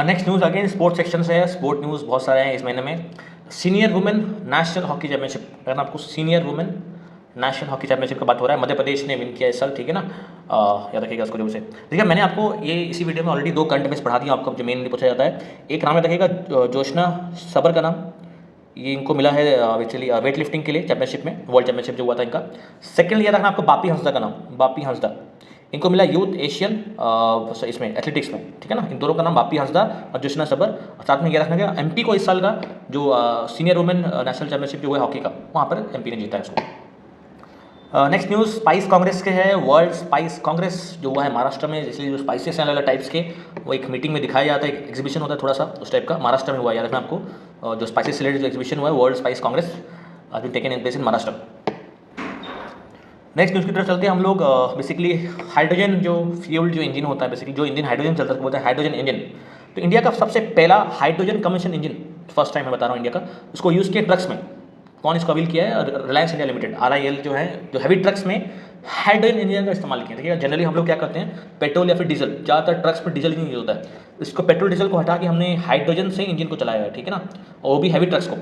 Next news again sports section से है। स्पोर्ट न्यूज़ बहुत सारे हैं इस महीने में। Senior women national hockey championship, अगर आपको senior women national hockey championship का बात हो रहा है, मध्य प्रदेश ने विन किया इस साल, ठीक है ना। याद रखिएगा इसको जरूर से। देखिए मैंने आपको ये इसी वीडियो में ऑलरेडी 2 करंट अफेयर्स पढ़ा दिया आपको, जो मेनली पूछा जाता है। एक नाम है देखिएगा जोशना सबर का नाम, ये इनको मिला है एक्चुअली वेट लिफ्टिंग के लिए चैंपियनशिप में, वर्ल्ड चैंपियनशिप जो हुआ था इनका। सेकेंडली याद रखना आपको बापी हंसदा का नाम, बापी हंसदा, इनको मिला यूथ एशियन इसमें एथलेटिक्स में, ठीक है ना। इन दोनों का नाम बापी हंसदा और जोशना सबर। साथ में याद रखना क्या, एमपी को इस साल का जो सीनियर वुमेन नेशनल चैंपियनशिप जो हुआ है हॉकी का, वहाँ पर एमपी ने जीता है इसको। नेक्स्ट न्यूज़ स्पाइस कांग्रेस के है। वर्ल्ड स्पाइस कांग्रेस जो हुआ है महाराष्ट्र में, इसलिए जो स्पाइसेस हैं अलग अलग टाइप्स के, वो एक मीटिंग में दिखाया जाता है, एक एग्जीबिशन होता है थोड़ा सा उस टाइप का, महाराष्ट्र में हुआ है। याद रखना आपको जो स्पाइसेस से रिलेटेड जो एग्जीबिशन हुआ है वर्ल्ड स्पाइस कांग्रेस आज भी taken in place in Maharashtra. Next news की तरफ चलते हैं हम लोग। बेसिकली हाइड्रोजन जो फ्यूल जो इंजन होता है, बेसिकली जो इंजन हाइड्रोजन चलता है बोलते हैं हाइड्रोजन इंजन। तो इंडिया का सबसे पहला hydrogen combustion engine, first time मैं बता रहा हूँ इंडिया का, उसको यूज़ किया ट्रक्स में। कौन इसको अवील किया है, रिलायंस इंडिया लिमिटेड RIL जो है, जो हैवी ट्रक्स में हाइड्रोजन इंजन का इस्तेमाल किया। देखिए जनरली हम लोग क्या करते हैं, पेट्रोल या फिर डीजल, ज़्यादातर ट्रक्स में डीजल ही यूज होता है। इसको पेट्रोल डीजल को हटा के हमने हाइड्रोजन से इंजन को चलाया है, ठीक है ना, और वो भी हैवी ट्रक्स को,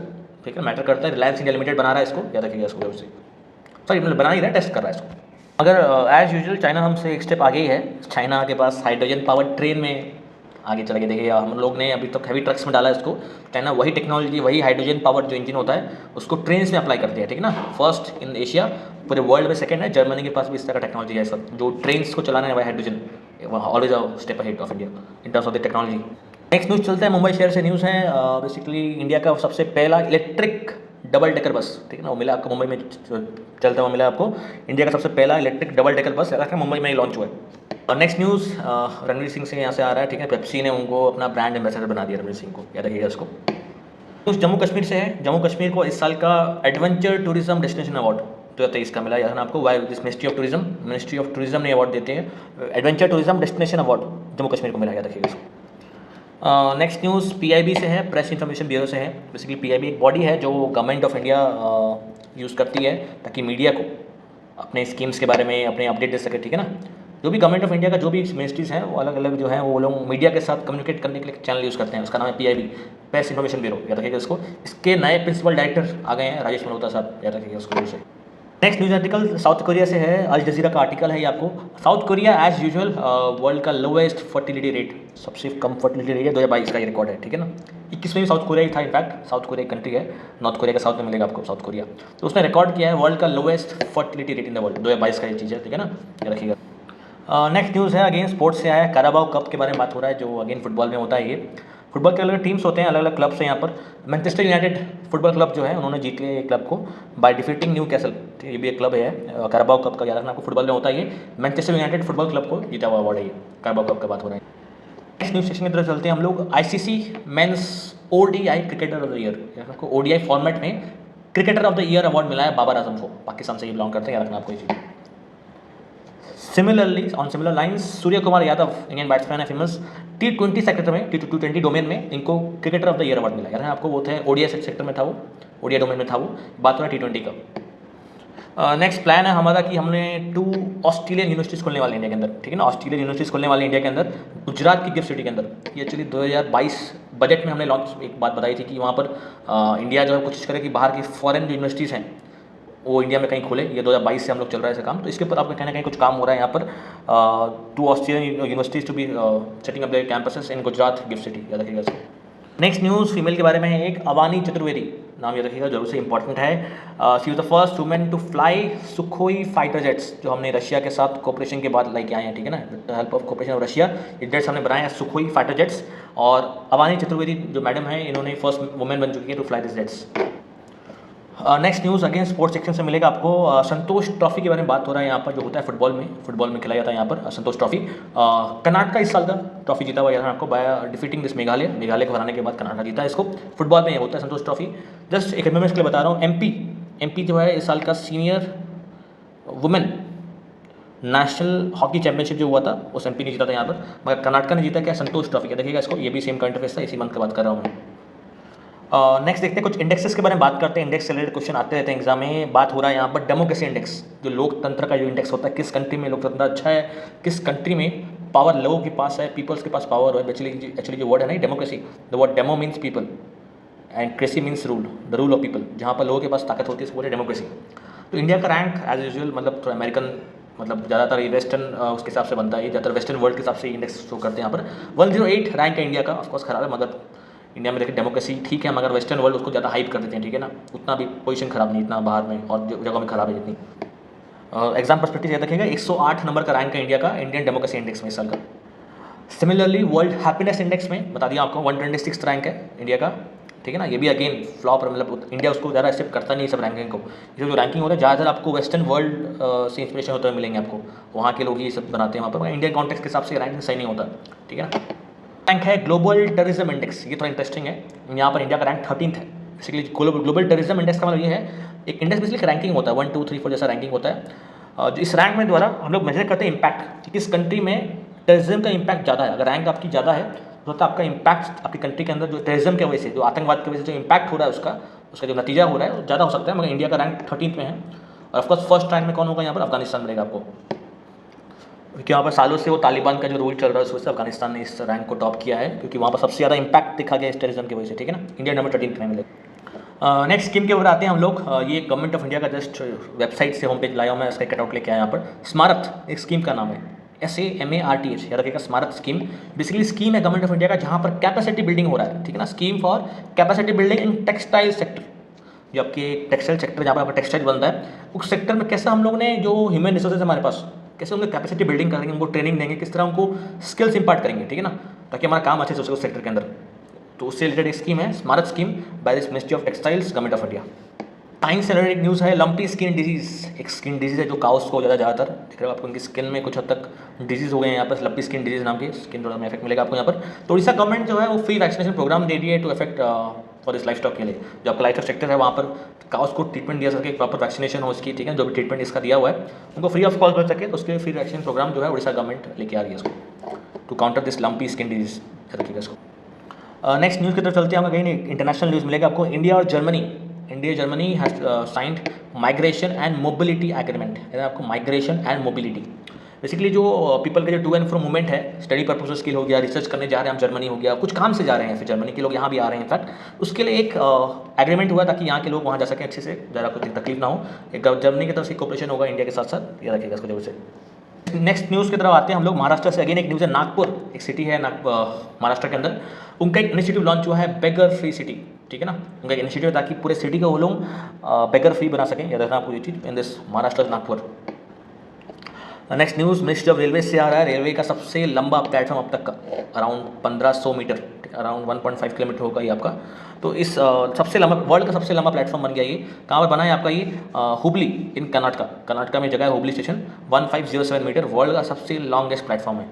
ठीक है। मैटर करता है, रिलायंस इंडिया लिमिटेड बना रहा है इसको, याद रखिएगा इसको से, सॉरी मतलब बना ही रहा है, टेस्ट कर रहा है इसको। अगर एज यूजुअल चाइना हमसे एक स्टेप आगे ही है, चाइना के पास हाइड्रोजन पावर ट्रेन में आगे चला गया। देखिए हम लोग ने अभी तक हैवी ट्रक्स में डाला है इसको, चाइना वही टेक्नोलॉजी, वही हाइड्रोजन पावर जो इंजन होता है उसको ट्रेन्स में अप्लाई करते हैं, ठीक है ना। फर्स्ट इन एशिया, पूरे वर्ल्ड में सेकंड है। जर्मनी के पास भी इस तरह का टेक्नोलॉजी है सब, जो ट्रेन्स को चलाना है वही hydrogen, always a step ahead of India in terms of the technology. Next news चलते हैं, मुंबई शहर से न्यूज़ है। बेसिकली इंडिया का सबसे पहला इलेक्ट्रिक डबल डेकर बस, ठीक है ना, वो मिला आपको मुंबई में चलता हुआ मिला आपको, इंडिया का सबसे पहला electric double decker bus Mumbai में ही लॉन्च हुआ है। और नेक्स्ट न्यूज़ रणवीर सिंह से यहाँ से आ रहा है, ठीक है। पेप्सी ने उनको अपना ब्रांड एम्बेसडर बना दिया, रणवीर सिंह को, याद रखिएगा इसको। न्यूज़ जम्मू कश्मीर से है। जम्मू कश्मीर को इस साल का एडवेंचर टूरिज्म डेस्टिनेशन अवार्ड 2023 का मिला। याद है आपको, why this ministry of tourism ने अवार्ड देते हैं, adventure tourism destination award Jammu Kashmir को मिला, याद रखिएगा इसको। नेक्स्ट न्यूज़ PIB से है, प्रेस इन्फॉर्मेशन ब्यूरो से है। बेसिकली PIB एक बॉडी है जो गवर्नमेंट ऑफ इंडिया यूज़ करती है ताकि मीडिया को अपने स्कीम्स के बारे में अपने अपडेट दे सके, ठीक है ना। जो भी गवर्नमेंट ऑफ इंडिया का जो भी मिनिस्ट्रीज़ हैं वो अलग अलग जो हैं वो लोग मीडिया के साथ कम्युनिकेट करने के लिए चैनल यूज़ करते हैं, उसका नाम है PIB, प्रेस इन्फॉर्मेशन ब्यूरो, याद रखिएगा इसको। इसके नए प्रिंसिपल डायरेक्टर आ गए हैं, राजेश मल्होत्रा साहब, याद रखिएगा उसको से। Next news article South Korea से है, अल जजीरा का आर्टिकल है ये आपको। South Korea as usual world का लोवेस्ट फर्टिलिटी रेट, सबसे कम फर्टिलिटी रेट है 2022 का ये रिकॉर्ड है, ठीक है ना। 21 में भी साउथ कोरिया ही था, इनफैक्ट साउथ कोरिया कंट्री है, नॉर्थ कोरिया के साउथ में मिलेगा आपको साउथ कोरिया। तो उसने रिकॉर्ड किया है वर्ल्ड का lowest fertility rate in the world, 2022 का ये चीज़ है, ठीक है ना, ये रखिएगा। नेक्स्ट न्यूज़ है अगेन स्पोर्ट्स से आया है, कैराबाओ कप के बारे में बात हो रहा है, जो अगेन फुटबॉल में होता है। ये फुटबॉल के अलग अलग टीम्स होते हैं, अलग अलग क्लब्स हैं यहाँ पर। मैनचेस्टर यूनाइटेड फुटबॉल क्लब जो है उन्होंने जीत लिया ये क्लब को बाय डिफीटिंग न्यू कैसल, ये भी एक क्लब है। कैराबाओ कप का याद रखना आपको, फुटबॉल में होता है ये। मैनचेस्टर यूनाइटेड फुटबॉल क्लब को जीता हुआ अवार्ड है ये, कैराबाओ कप का बात हो रहा है। नेक्स्ट न्यूज सेक्शन की तरफ चलते हैं हम लोग। ICC men's ODI cricketer of the year, आपको ओडीआई फॉर्मेट में cricketer of the year award मिला है बाबर आजम को, पाकिस्तान से ये बिलोंग करते हैं, याद रखना आपको ये चीज़। Similarly on similar lines Surya Kumar Yadav Indian batsman है फेमस, T20 सेक्टर में, T20 डोमेन में इनको cricketer of the year award मिला है। आपको वो थे ओडीआई सेक्टर में था, वो ओडीआई डोमेन में था, वो बात हो रहा है T20 का। नेक्स्ट प्लान है हमारा कि हमने 2 ऑस्ट्रेलियन यूनिवर्सिटीज़ खोलने वाले इंडिया के अंदर, ठीक है ना। ऑस्ट्रेलियन यूनिवर्सिटीज़ खोलने वाले इंडिया के अंदर, गुजरात की गिफ्ट सिटी के अंदर। ये एक्चुअली 2022 बजट में हमने लॉन्च एक बात बताई थी कि वहाँ पर इंडिया जो है कोशिश करे कि बाहर की फॉरेन जो यूनिवर्सिटीज़ हैं वो इंडिया में कहीं खोले। ये 2022 से हम लोग चल रहा है ऐसा काम, तो इसके ऊपर आपका कहीं ना कहीं कुछ काम हो रहा है यहाँ पर। 2 Australian universities to be setting up their campuses in Gujarat GIFT City, याद रखिएगा इसको। नेक्स्ट न्यूज़ फीमेल के बारे में है, एक अवानी चतुर्वेदी, नाम याद रखिएगा जरूर से, इंपॉर्टेंट है। She was the first women to fly Sukhoi fighter jets, जो हमने रशिया के साथ कोऑपरेशन के बाद लेके आए हैं, ठीक है ना, with help of cooperation of Russia. ये जेट्स हमने बनाए हैं सुखोई फाइटर जेट्स, और अवानी चतुर्वेदी जो मैडम है इन्होंने फर्स्ट वुमेन बन चुकी है to fly this jets. Next news again sports section से मिलेगा आपको। संतोष ट्रॉफी के बारे में बात हो रहा है यहाँ पर, जो होता है फुटबॉल में खिलाया जाता है यहाँ पर संतोष ट्रॉफी। कर्नाटका इस साल का ट्रॉफी जीता हुआ यहाँ आपको बाय डिफीटिंग दिस मेघालय को हराने के बाद कर्नाटका जीता है इसको। फुटबॉल में ये होता है संतोष ट्रॉफी। जस्ट एक इन्फॉर्मेशन के लिए बता रहा हूँ, एमपी जो है इस साल का senior women national hockey championship जो हुआ था उस एमपी ने जीता था यहाँ पर, मगर कर्नाटका ने जीता क्या, संतोष ट्रॉफी। क्या देखिएगा इसको, ये भी सेम करंट अफेयर्स था, इसी मंथ की बात कर रहा हूँ मैं। नेक्स्ट देखते हैं कुछ इंडेक्सेस के बारे में बात करते हैं। इंडेक्स से रिलेटेड क्वेश्चन आते रहते हैं एग्जाम में। बात हो रहा है यहाँ पर डेमोक्रेसी इंडेक्स, जो लोकतंत्र का जो इंडेक्स होता है, किस कंट्री में लोकतंत्र अच्छा है, किस कंट्री में पावर लोगों के पास है, पीपल्स के पास पावर है। एक्चुअली जो वर्ड है ना democracy, the word demo means people and cracy means rule, the rule of people, जहाँ पर लोगों के पास ताकत होती है उसको बोलते हैं डेमोक्रेसी। तो इंडिया का रैंक एज यूजुअल मतलब थोड़ा अमेरिकन, मतलब ज़्यादातर ये वेस्टर्न उसके हिसाब से बनता है, ज़्यादातर वेस्टर्न वर्ल्ड के हिसाब से इंडेक्स शो करते हैं यहाँ पर। 108 रैंक है इंडिया का, ऑफकोर्स खराब है, मगर इंडिया में देखिए डेमोक्रेसी ठीक है, मगर वेस्टर्न वर्ल्ड उसको ज़्यादा हाइप कर देते हैं, ठीक है ना। उतना भी पोजीशन खराब नहीं, इतना बाहर में और जगहों में खराब है जितनी। एग्जाम पर्सपेक्टिव याद रखिएगा, 108 नंबर का रैंक है इंडिया का इंडियन डेमोक्रेसी इंडेक्स में इस साल का। सिमिलरली वर्ल्ड हैप्पीनेस इंडेक्स में बता दिया आपको 126 रैंक है इंडिया का, ठीक है ना। ये भी अगेन फ्लॉप, मतलब इंडिया उसको ज़्यादा एक्सेप्ट करता नहीं सब रैंकिंग को। ये जो रैंकिंग होता है ज़्यादातर आपको वेस्टर्न वर्ल्ड से इंस्पिरेशन होते हुए मिलेंगे आपको, वहाँ के लोग ये सब बनाते हैं वहाँ पर, इंडियन कॉन्टेक्स्ट के हिसाब से रैंकिंग सही नहीं होता, ठीक है ना। रैंक है ग्लोबल टेररिज्म इंडेक्स, ये थोड़ा इंटरेस्टिंग है। यहाँ पर इंडिया का रैंक 13th है। बेसिकली ग्लोबल टेररिज्म इंडेक्स का मतलब ये है, एक इंडेक्स बेसिकली रैंकिंग होता है 1 2 3 4 जैसा रैंकिंग होता है। जो इस रैंक में द्वारा हम लोग मेजर करते हैं इम्पैक्ट, कि किस कंट्री में टेररिज्म का इम्पैक्ट ज़्यादा है। अगर रैंक आपकी ज़्यादा है तो आपका इम्पैक्ट आपकी कंट्री के अंदर जो टेररिज्म की वजह से, जो आतंकवाद की वजह से जो इम्पैक्ट हो रहा है उसका जो नतीजा हो रहा है वो ज़्यादा हो सकता है। मगर इंडिया का रैंक 13th में है। और ऑफकोर्स फर्स्ट रैंक में कौन होगा यहाँ पर, अफगानिस्तान मिलेगा आपको, क्योंकि वहाँ पर सालों से वो तालिबान का जो रूल चल रहा है उस वजह से अफगानिस्तान ने इस रैंक को टॉप किया है, क्योंकि वहाँ पर सबसे ज़्यादा इंपैक्ट दिखा गया इस टेररिज्म की वजह से, ठीक है ना। इंडिया नंबर 13 में मिलेगा। नेक्स्ट स्कीम के ऊपर आते हैं हम लोग। ये गवर्नमेंट ऑफ इंडिया का जस्ट वेबसाइट से होम पेज लाया हूँ मैं, इसका कटआउट लेके आया यहाँ पर। स्मारत एक स्कीम का नाम है, SAMARTH, याद रखिएगा स्मारत स्कीम। बेसिकली स्कीम है गवर्नमेंट ऑफ इंडिया का जहाँ पर कैपेसिटी बिल्डिंग हो रहा है, ठीक है ना। Scheme for capacity building in textile sector, जो आपके टेक्सटाइल सेक्टर जहाँ पर आपका टेक्सटाइल बनता है उस सेक्टर में कैसे हम लोग ने जो ह्यूमन रिसोर्सेज हमारे पास, कैसे उनकी कैपेसिटी बिल्डिंग करेंगे, उनको ट्रेनिंग देंगे, किस तरह उनको स्किल्स इंपार्ट करेंगे, ठीक है ना, ताकि हमारा काम अच्छे से उस सेक्टर के अंदर। तो उससे रिलेटेड एक स्कीम है Samarth scheme by this ministry of textiles government of India. Science से रिलेटेड न्यूज़ है, लंपी स्किन डिजीज़, एक स्किन डिजीज़ है जो काउस को ज़्यादातर दिख रहा है आपको, उनकी स्किन में कुछ हद तक डिजीज़ हो गए हैं यहाँ पर, लंपी स्किन डिजीज़ नाम की स्किन थोड़ा इफेक्ट मिलेगा आपको यहाँ पर। तो उड़ीसा गवर्नमेंट जो है वो फ्री वैक्सीनेशन प्रोग्राम दे रही है to effect for this livestock के लिए। जो आपका लाइफ स्टॉक सेक्टर है वहाँ पर काउस को ट्रीटमेंट दिया सके, प्रॉपर वैक्सीनेशन हो उसकी, ठीक है, जो भी ट्रीटमेंट इसका दिया हुआ है उनको फ्री ऑफ कॉस्ट मिल सके, तो उसके लिए फ्री वैक्सीन प्रोग्राम जो है उड़ीसा गवर्नमेंट लेके आ रही है इसको, to counter this lumpy skin disease, रखिएगा इसको। नेक्स्ट न्यूज़ की तरफ चलते हैं, हम कहीं इंटरनेशनल न्यूज़ मिलेगा आपको। इंडिया और Germany has signed migration and mobility agreement, आपको माइग्रेशन एंड मोबिलिटी। बेसिकली जो पीपल का जो टू एंड फ्रो मूवमेंट है, स्टडी पर्पसेस के लिए हो गया, रिसर्च करने जा रहे हैं हम जर्मनी हो गया, कुछ काम से जा रहे हैं, फिर जर्मनी के लोग यहाँ भी आ रहे हैं इनफैक्ट, उसके लिए एक एग्रीमेंट हुआ ताकि यहाँ के लोग वहाँ जा सकें अच्छे से, ज़रा कुछ तकलीफ ना हो। एक जर्मनी की तरफ से कोऑपरेशन होगा इंडिया के साथ साथ, ये रखिएगा इसको जरूर से। नेक्स्ट न्यूज़ की तरफ आते हैं हम लोग महाराष्ट्र से। अगेन एक न्यूज़ है, नागपुर एक सिटी है महाराष्ट्र के अंदर, उनका एक इनिशिएटिव लॉन्च हुआ है बेगर फ्री सिटी, ठीक है ना। उनका एक इनिशिएटिव है ताकि पूरे सिटी को वो लोग बेगर फ्री बना सकें, याद रखना आपको ये चीज़, in this Maharashtra Nagpur. Next news ministry of railway से आ रहा है। रेलवे का सबसे लंबा प्लेटफॉर्म अब तक का अराउंड 1500 मीटर, अराउंड 1.5 किलोमीटर होगा ये आपका। तो इस सबसे लंबा, वर्ल्ड का सबसे लंबा प्लेटफॉर्म बन गया ये। कहाँ पर बना है आपका ये? हुबली इन कर्नाटका में जगह है हुबली स्टेशन। 1507 मीटर वर्ल्ड का सबसे लॉन्गेस्ट प्लेटफॉर्म है।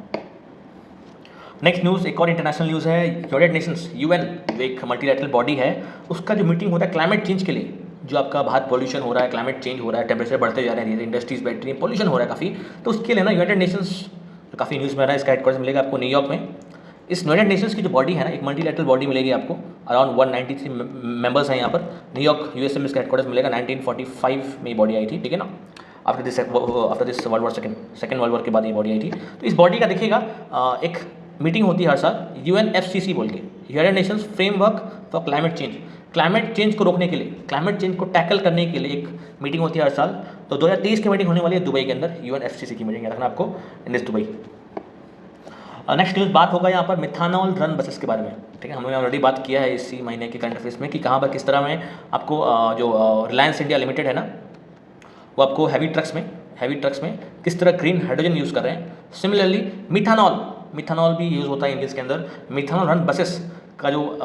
नेक्स्ट न्यूज़ एक और इंटरनेशनल न्यूज़ है। यूनाइटेड नेशंस UN एक मल्टीलैटरल बॉडी है, उसका जो मीटिंग होता है क्लाइमेट चेंज के लिए, जो आपका बाहर पॉल्यूशन हो रहा है, क्लाइमेट चेंज हो रहा है, टेम्परेचर बढ़ते जा रहे हैं, इंडस्ट्रीज बैठ रही हैं, पॉल्यूशन हो रहा है काफ़ी, तो उसके लिए ना यूनाइटेड नेशंस तो काफ़ी न्यूज़ में आ रहा है, इसका हेडक्वार्टर्स मिलेगा आपको न्यूयॉर्क में। इस यूनाइटेड नेशंस की जो बॉडी है ना, एक मल्टीलैटरल बॉडी मिलेगी आपको, अराउंड 193 मेंबर्स हैं यहाँ पर। न्यूयॉर्क USA में इसका हेडक्वार्टर्स मिलेगा। 1945 में ये बॉडी आई थी, ठीक है ना, after this world war, second world war के बाद ये बॉडी आई थी। तो इस बॉडी का देखिएगा एक मीटिंग होती है हर साल, UNFCCC बोल के, United Nations framework for climate change. Climate change को रोकने के लिए, क्लाइमेट चेंज को टैकल करने के लिए एक मीटिंग होती है हर साल। तो 2023 की मीटिंग होने वाली है दुबई के अंदर, UNFCCC की मीटिंग, याद रखना आपको, in this Dubai. Next news बात होगा यहाँ पर मिथानॉल रन बसेस के बारे में, ठीक है। हमने ऑलरेडी बात किया है इसी महीने के करंट अफेयर्स में कि कहाँ पर किस तरह में आपको जो रिलायंस इंडिया लिमिटेड है ना, वो आपको हैवी ट्रक्स में किस तरह ग्रीन हाइड्रोजन यूज़ कर रहे हैं। सिमिलरली मिथानॉल भी यूज़ होता है इंडियंस के अंदर। मिथानॉल रन बसेस का जो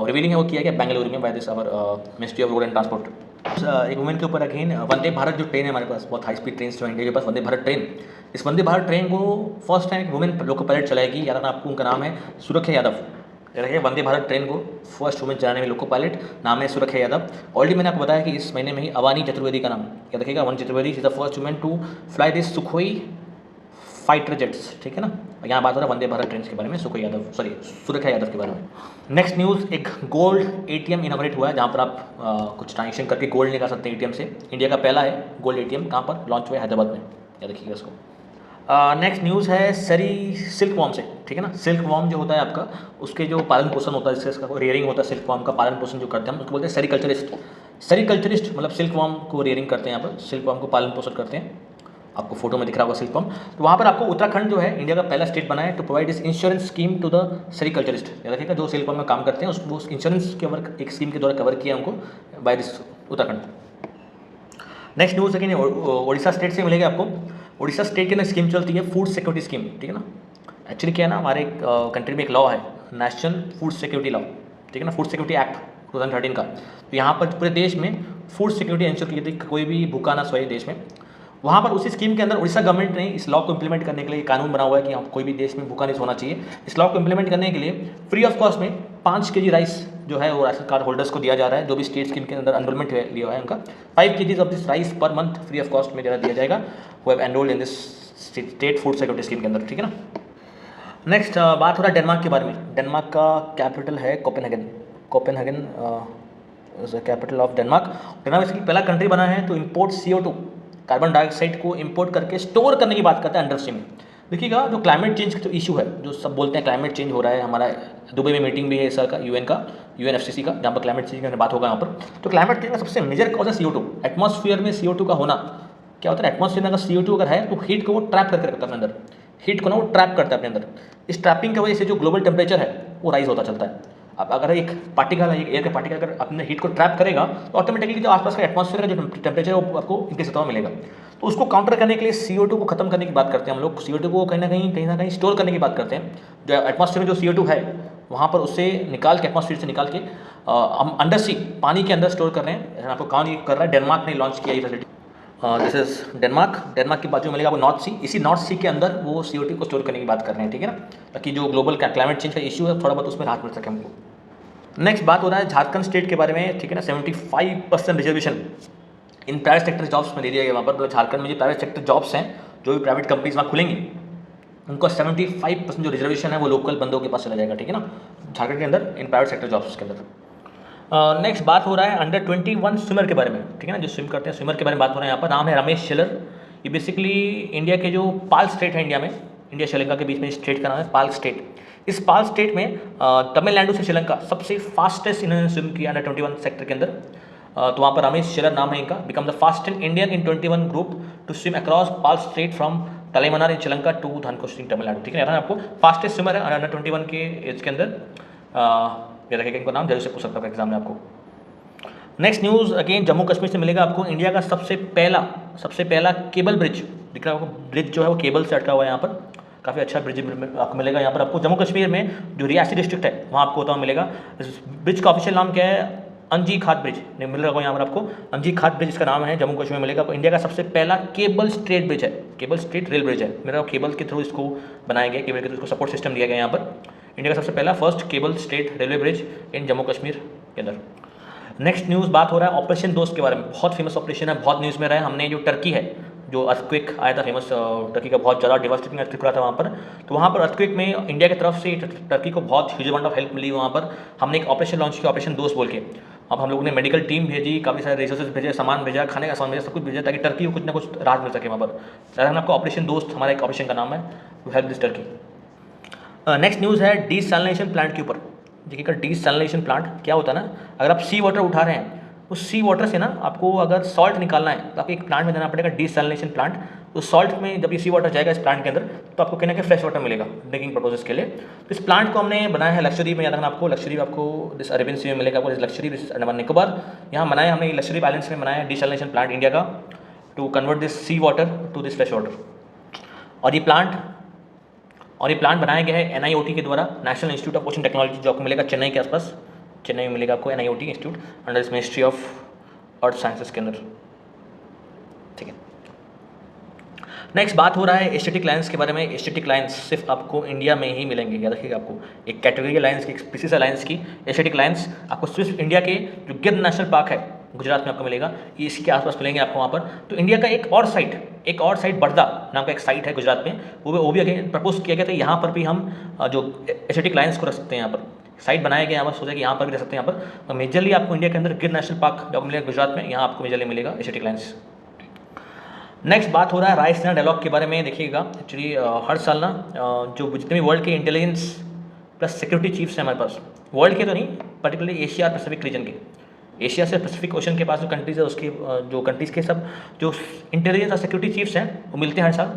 रिवीलिंग है वो किया गया बेंगलुरु में by this our ministry of road and transport. एक वुमेन के ऊपर अगेन वंदे भारत जो ट्रेन है हमारे पास, बहुत हाई स्पीड ट्रेन जो इंडिया के पास, वंदे भारत ट्रेन, इस वंदे भारत ट्रेन को फर्स्ट टाइम एक वुमेन लोको पायलट चलाएगी। याद रखना आपको, उनका नाम है सुरक्षा यादव। रखिए वंदे भारत ट्रेन को फर्स्ट वुमेन चलाने में लोको पायलट, नाम है सुरक्षा यादव। ऑलरेडी मैंने आपको बताया कि इस महीने में ही अवानी चतुर्वेदी का नाम, क्या रखिएगा, Avani Chaturvedi is the first women to fly this Sukhoi fighter jets, ठीक है ना। यहाँ बात हो रहा है वंदे भारत ट्रेन के बारे में, सुरक्षा यादव के बारे में। नेक्स्ट न्यूज़, एक गोल्ड ATM इनोग्रेट हुआ है, जहाँ पर आप कुछ ट्रांजेक्शन करके गोल्ड निकाल सकते हैं ATM से। इंडिया का पहला है गोल्ड ATM, कहाँ पर लॉन्च हुआ है? हैदराबाद में, याद रखिएगा इसको। नेक्स्ट न्यूज़ है सिल्क वॉर्म से, ठीक है ना। सिल्क वॉर्म जो होता है आपका, उसके जो पालन पोषण होता है, जिसका रियरिंग होता है, सिल्क वॉर्म का पालन पोषण जो करते हैं हम उसको बोलते हैं सेरिकल्चरिस्ट मतलब सिल्क वॉर्म को रियरिंग करते हैं यहाँ पर, सिल्क वॉर्म को पालन पोषण करते हैं। आपको फोटो में दिख रहा होगा सिल्क वॉर्म। तो वहाँ पर आपको उत्तराखंड जो है इंडिया का पहला स्टेट बना है to provide this insurance scheme to the sericulturist. याद रखिएगा, जो सिल्क वॉर्म में काम करते हैं उसको इंश्योरेंस के वर्क एक स्कीम के द्वारा कवर किया उनको by this Uttarakhand. Next news again Orissa state से मिलेगा आपको। उड़ीसा स्टेट के अंदर स्कीम चलती है फूड सिक्योरिटी स्कीम, ठीक है ना। एक्चुअली क्या है ना, हमारे कंट्री में एक लॉ है, नेशनल फूड सिक्योरिटी लॉ, ठीक है ना, फूड सिक्योरिटी एक्ट 2013 का। तो यहाँ पर पूरे देश में फूड सिक्योरिटी इंश्योर की थी, कोई भी भूखा ना सोए देश में। वहाँ पर उसी स्कीम के अंदर उड़ीसा गवर्नमेंट ने इस लॉ को इम्प्लीमेंट करने के लिए कानून बना हुआ है कि कोई भी देश में भूखा नहीं सोना चाहिए। इस लॉ को इम्प्लीमेंट करने के लिए फ्री ऑफ कॉस्ट में 5 kg राइस जो है वो राशन कार्ड होल्डर्स को दिया जा रहा है, जो भी स्टेट स्कीम के अंदर एनरोलमेंट लिया हुआ है उनका। 5 kg of this rice per month free of cost में दिया जाएगा, वो have enrolled in this state food security scheme के अंदर, ठीक है ना। नेक्स्ट बात हो रहा है डेनमार्क के बारे में। डेनमार्क का कैपिटल है कोपेनहेगन कैपिटल ऑफ डेनमार्क। इसकी पहला कंट्री बना है तो इम्पोर्ट CO2 कार्बन डाइऑक्साइड को इंपोर्ट करके स्टोर करने की बात करता है अंडरस्ट्रीम में। देखिएगा, जो क्लाइमेट चेंज का जो इशू है, जो सब बोलते हैं क्लाइमेट चेंज हो रहा है, हमारा दुबई में मीटिंग भी है इस साल का UNFCCC का, जहाँ पर क्लाइमेट चेंज की बात होगा यहाँ पर। तो क्लाइमेट चेंज का सबसे मेजर कॉज है CO2। एटमॉस्फेयर में CO2 का होना क्या होता है, एटमॉस्फेयर में अगर CO2 अगर है तो हीट को वो ट्रैप करके रखता है अपने अंदर, हीट को ना वो ट्रैप करता है अपने अंदर। इस ट्रैपिंग की वजह से जो ग्लोबल टेम्परेचर है वो राइज होता चलता है। अब अगर एक पार्टिकल है, एक एयर का पार्टिकल अगर अपने हीट को ट्रैप करेगा तो ऑटोमेटिकली जो आसपास का एटमॉस्फेयर का जो टेम्परेचर है वो आपको इनके सतह में मिलेगा। तो उसको काउंटर करने के लिए CO2 को खत्म करने की बात करते हैं हम लोग। CO2 को कहीं ना कहीं स्टोर करने की बात करते हैं। जो एटमॉस्फेयर में जो CO2 है वहाँ पर उससे निकाल के, एटमॉस्फेयर से निकाल के हम अंडर सी पानी के अंदर स्टोर कर रहे हैं। आपको काम ये कर रहा है, डेनमार्क ने लॉन्च किया ये फैसिलिटी। दिस इज डेनमार्क के बाजू मिलेगा आपको नॉर्थ सी। इसी नॉर्थ सी के अंदर वो CO2 को स्टोर करने की बात कर रहे हैं, ठीक है ना, ताकि जो ग्लोबल क्लाइमेट चेंज का इशू है थोड़ा बहुत उसमें राहत मिल सके हमको। नेक्स्ट बात हो रहा है झारखंड स्टेट के बारे में, ठीक है ना। 75% reservation in private sector jobs में दे दिया गया वहाँ पर। मतलब झारखंड में जो प्राइवेट सेक्टर जॉब्स हैं, जो भी प्राइवेट कंपनीज वहाँ खुलेंगी, उनको 75% जो रिजर्वेशन है वो लोकल बंदों के पास चला जाएगा, ठीक है ना, झारखंड के अंदर इन प्राइवेट सेक्टर जॉब्स के अंदर। नेक्स्ट बात हो रहा है अंडर 21 स्विमर के बारे में, ठीक है ना, जो स्विम करते हैं स्विमर के बारे में बात हो रहा है यहाँ पर। नाम है रमेश चिलर। ये बेसिकली इंडिया के जो पाल स्टेट है इंडिया में, इंडिया श्रीलंका के बीच में स्टेट का नाम है पाल स्टेट। इस पाल स्टेट में तमिलनाडु से श्रीलंका सबसे फास्टेस्ट इन्होंने स्विम किया अंडर 21 सेक्टर के अंदर। तो वहाँ पर रमेश शेलर नाम है इनका, become the fastest Indian in 21 group to swim across Palk strait from Talaimannar in Sri Lanka to धनकोस्टिंग तमिलनाडु। ठीक है, आपको फास्टेस्ट स्विमर है अंडर 21 के एज के अंदर। ये रखेगा इनको नाम, जरूर से पूछ सकता है एग्जाम में आपको। Next news again Jammu Kashmir से मिलेगा आपको। इंडिया का सबसे पहला केबल ब्रिज दिख रहा है आपको, ब्रिज जो है वो केबल से अटका हुआ है यहाँ पर, काफ़ी अच्छा ब्रिज आपको मिलेगा यहाँ पर। आपको जम्मू कश्मीर में जो रियासी डिस्ट्रिक्ट है वहाँ आपको होता मिलेगा। इस ब्रिज का ऑफिशियल नाम क्या है? अंजी खात ब्रिज मिल रहा होगा यहाँ पर आपको, अंजी खात ब्रिज इसका नाम है, जम्मू कश्मीर में मिलेगा आपको। इंडिया का सबसे पहला केबल स्ट्रेट ब्रिज है, केबल स्ट्रेट रेल ब्रिज है, मेरा केबल के थ्रू इसको बनाया गया, केबल के थ्रू इसको सपोर्ट सिस्टम दिया गया यहाँ पर। इंडिया का सबसे पहला first cable straight railway bridge इन जम्मू कश्मीर के अंदर। नेक्स्ट न्यूज़ बात हो रहा है ऑपरेशन दोस्त के बारे में। बहुत फेमस ऑपरेशन है, बहुत न्यूज़ में रहा है। हमने जो टर्की है, जो अर्थक्वेक आया था फेमस, टर्की का बहुत ज़्यादा डिवास्टेटिंग अर्थक्वेक रहा था वहाँ पर। तो वहाँ पर अर्थक्वेक में इंडिया की तरफ से टर्की को बहुत ह्यूज अमाउंट ऑफ हेल्प मिली। वहाँ पर हमने एक ऑपरेशन लॉन्च किया, ऑपरेशन दोस्त बोल के। अब हम लोगों ने मेडिकल टीम भेजी, काफ़ी सारे रिसोर्सेज भेजे, सामान भेजा, खाने का सामान भेजा, सब कुछ भेजा, ताकि टर्की को कुछ ना कुछ राहत मिल सके वहाँ पर। हम आपको ऑपरेशन दोस्त हमारा एक ऑपरेशन का नाम है, to help this Turkey. Next news है डीसैलिनेशन प्लांट के ऊपर। देखिएगा डीसैलिनेशन प्लांट क्या होता है ना, अगर आप सी वाटर उठा रहे हैं, उस सी वाटर से ना आपको अगर सॉल्ट निकालना है तो आपको एक प्लांट में देना पड़ेगा, डीसैलिनेशन प्लांट। उस सॉल्ट में जब ये सी वाटर जाएगा इस प्लांट के अंदर, तो आपको कहना कि फ्रेश वाटर मिलेगा ड्रिंकिंग पर्पजेस के लिए। तो इस प्लांट को हमने बनाया है लक्षद्वीप में, याद रखना आपको, लक्षद्वीप आपको दिस अरेबियन सी में मिलेगा आपको, लक्षद्वीप दिस अंडमान निकोबार, यहाँ बनाया हमने लक्षद्वीप आइलैंड्स में बनाया है डीसैलिनेशन प्लांट इंडिया का, to convert this sea water to this fresh water. और ये प्लांट बनाया गया है NIOT के द्वारा, national institute of ocean technology, जो आपको मिलेगा चेन्नई के आसपास, चेन्नई में मिलेगा आपको NIOT इंस्टीट्यूट अंडर इस मिनिस्ट्री ऑफ अर्थ साइंसेस के अंदर। ठीक है, नेक्स्ट बात हो रहा है एस्थेटिक लाइन्स के बारे में। एस्थेटिक लाइन्स सिर्फ आपको इंडिया में ही मिलेंगे, याद रखिएगा। आपको एक कैटेगरी लाइन्स की, एक स्पीसीज लाइन्स की एस्थेटिक लाइन्स आपको सिर्फ इंडिया के जो गिर नेशनल पार्क है गुजरात में आपको मिलेगा, ये इसके आसपास मिलेंगे आपको वहाँ पर। तो इंडिया का एक और साइट बड़दा नाम का एक साइट है गुजरात में, वो भी अगेन प्रपोज किया गया था, यहाँ पर भी हम जो एस्थेटिक लाइन्स को रख सकते हैं। यहाँ पर साइट बनाया गया, यहाँ पर सोचा कि यहाँ पर भी रख सकते हैं। यहाँ पर तो मेजरली आपको इंडिया के अंदर गिर नेशनल पार्क जो मिलेगा गुजरात में, यहाँ आपको मेजरली मिलेगा एस्थेटिक लाइन्स। नेक्स्ट बात हो रहा है रायसीना डायलॉग के बारे में। देखिएगा एक्चुअली हर साल ना जो जितने भी वर्ल्ड के इंटेलिजेंस प्लस सिक्योरिटी चीफ्स हैं हमारे पास, वर्ल्ड के तो नहीं, पर्टिकुलरली एशिया और पैसिफिक रीजन के, एशिया से पैसिफिक ओशन के पास जो कंट्रीज़ है उसके जो कंट्रीज़ के सब जो इंटेलिजेंस और सिक्योरिटी चीफ्स हैं वो मिलते हैं हर साल।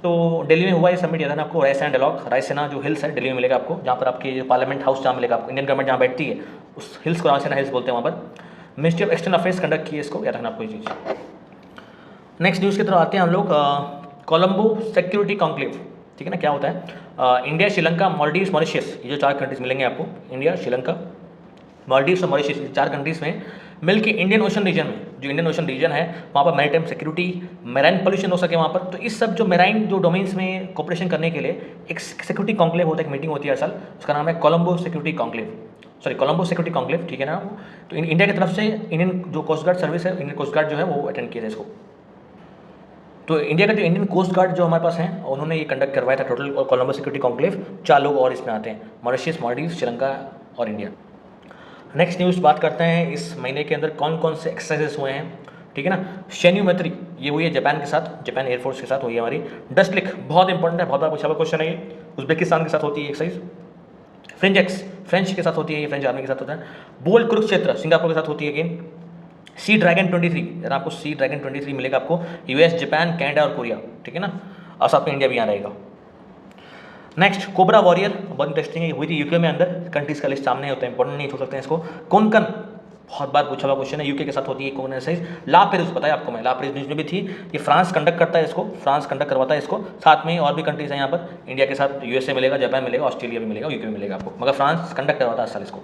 तो दिल्ली में हुआ ये समिट, याद है आपको, रायसीना डायलॉग। रायसीना जो हिल्स है दिल्ली में मिलेगा आपको, जहाँ पर आपके पार्लियामेंट हाउस जहाँ मिलेगा आपको, इंडियन गवर्नमेंट जहाँ बैठती है, उस हिल्स को रायसीना हिल्स बोलते हैं वहाँ पर। Ministry of external affairs conduct किए इसको, याद रखना आपको ये चीज़। नेक्स्ट न्यूज़ की तरफ आते हैं हम लोग। कोलंबो सिक्योरिटी कॉन्क्लेव, ठीक है ना, क्या होता है? इंडिया, श्रीलंका, मालदीव्स, मॉरिशस, ये जो 4 कंट्रीज मिलेंगे आपको, इंडिया, श्रीलंका, मालदीव्स और मॉरिशस, ये 4 कंट्रीज में मिलकर इंडियन ओशन रीजन में, जो इंडियन ओशन रीजन है वहाँ पर मैरीटाइम सिक्योरिटी, मेराइन पोल्यूशन हो सके वहाँ पर, तो इस सब जो मेराइन जो डोमेन्स में कोऑपरेशन करने के लिए एक सिक्योरिटी कॉन्क्लेव होता है, एक मीटिंग होती है हर साल, उसका नाम है Colombo security conclave, Colombo security conclave, ठीक है ना। तो इंडिया की तरफ से इंडियन जो कोस्ट गार्ड सर्विस है, इंडियन कोस्ट गार्ड जो है वो अटेंड किया था इसको। तो इंडिया का जो इंडियन कोस्ट गार्ड जो हमारे पास हैं उन्होंने ये कंडक्ट करवाया था टोटल कोलंबो सिक्योरिटी कॉन्क्लेव। 4 लोग और इसमें आते हैं, मॉरिशस, मालदीव्स, श्रीलंका और इंडिया। नेक्स्ट न्यूज़ बात करते हैं इस महीने के अंदर कौन कौन से एक्सरसाइजेस हुए हैं, ठीक है ना। शेन्युमेत्री ये हुई है जापान के साथ, जापान एयरफोर्स के साथ हुई है हमारी। डस्टलिक बहुत इंपॉर्टेंट है, बहुत बार पूछा हुआ क्वेश्चन है ये, उज्बेकिस्तान के साथ होती है एक्सरसाइज। फ्रेंच फ्रेंच के साथ होती है, ये फ्रेंच आर्मी के साथ होता है। बोल्ड कुरुक्षेत्र सिंगापुर के साथ होती है अगेन। सी ड्रैगन 23, यार आपको सी ड्रैगन 23 मिलेगा आपको, US, जापान, कनाडा और कोरिया, ठीक है ना, और साथ में इंडिया भी यहाँ रहेगा। नेक्स्ट कोबरा वॉरियर, बहुत इंटरेस्टिंग है, हुई थी यूके में अंदर, कंट्रीज का लिस्ट सामने होता है, इंपॉर्टेंट नहीं छोड़ सकते हैं इसको। कोंकण बहुत बार पूछा हुआ क्वेश्चन है, यूके के साथ होती है कोंकण एक्सरसाइज। ला पेरिस पता है आपको, मैं ला पेरिस न्यूज़ में भी थी, ये फ्रांस कंडक्ट करता है इसको, फ्रांस कंडक्ट करवाता है इसको, साथ में और भी कंट्रीज हैं यहाँ पर, इंडिया के साथ USA मिलेगा, जापान मिलेगा, ऑस्ट्रेलिया भी मिलेगा, यूके भी मिलेगा आपको, मगर फ्रांस कंडक्ट करवाता है इस साल इसको।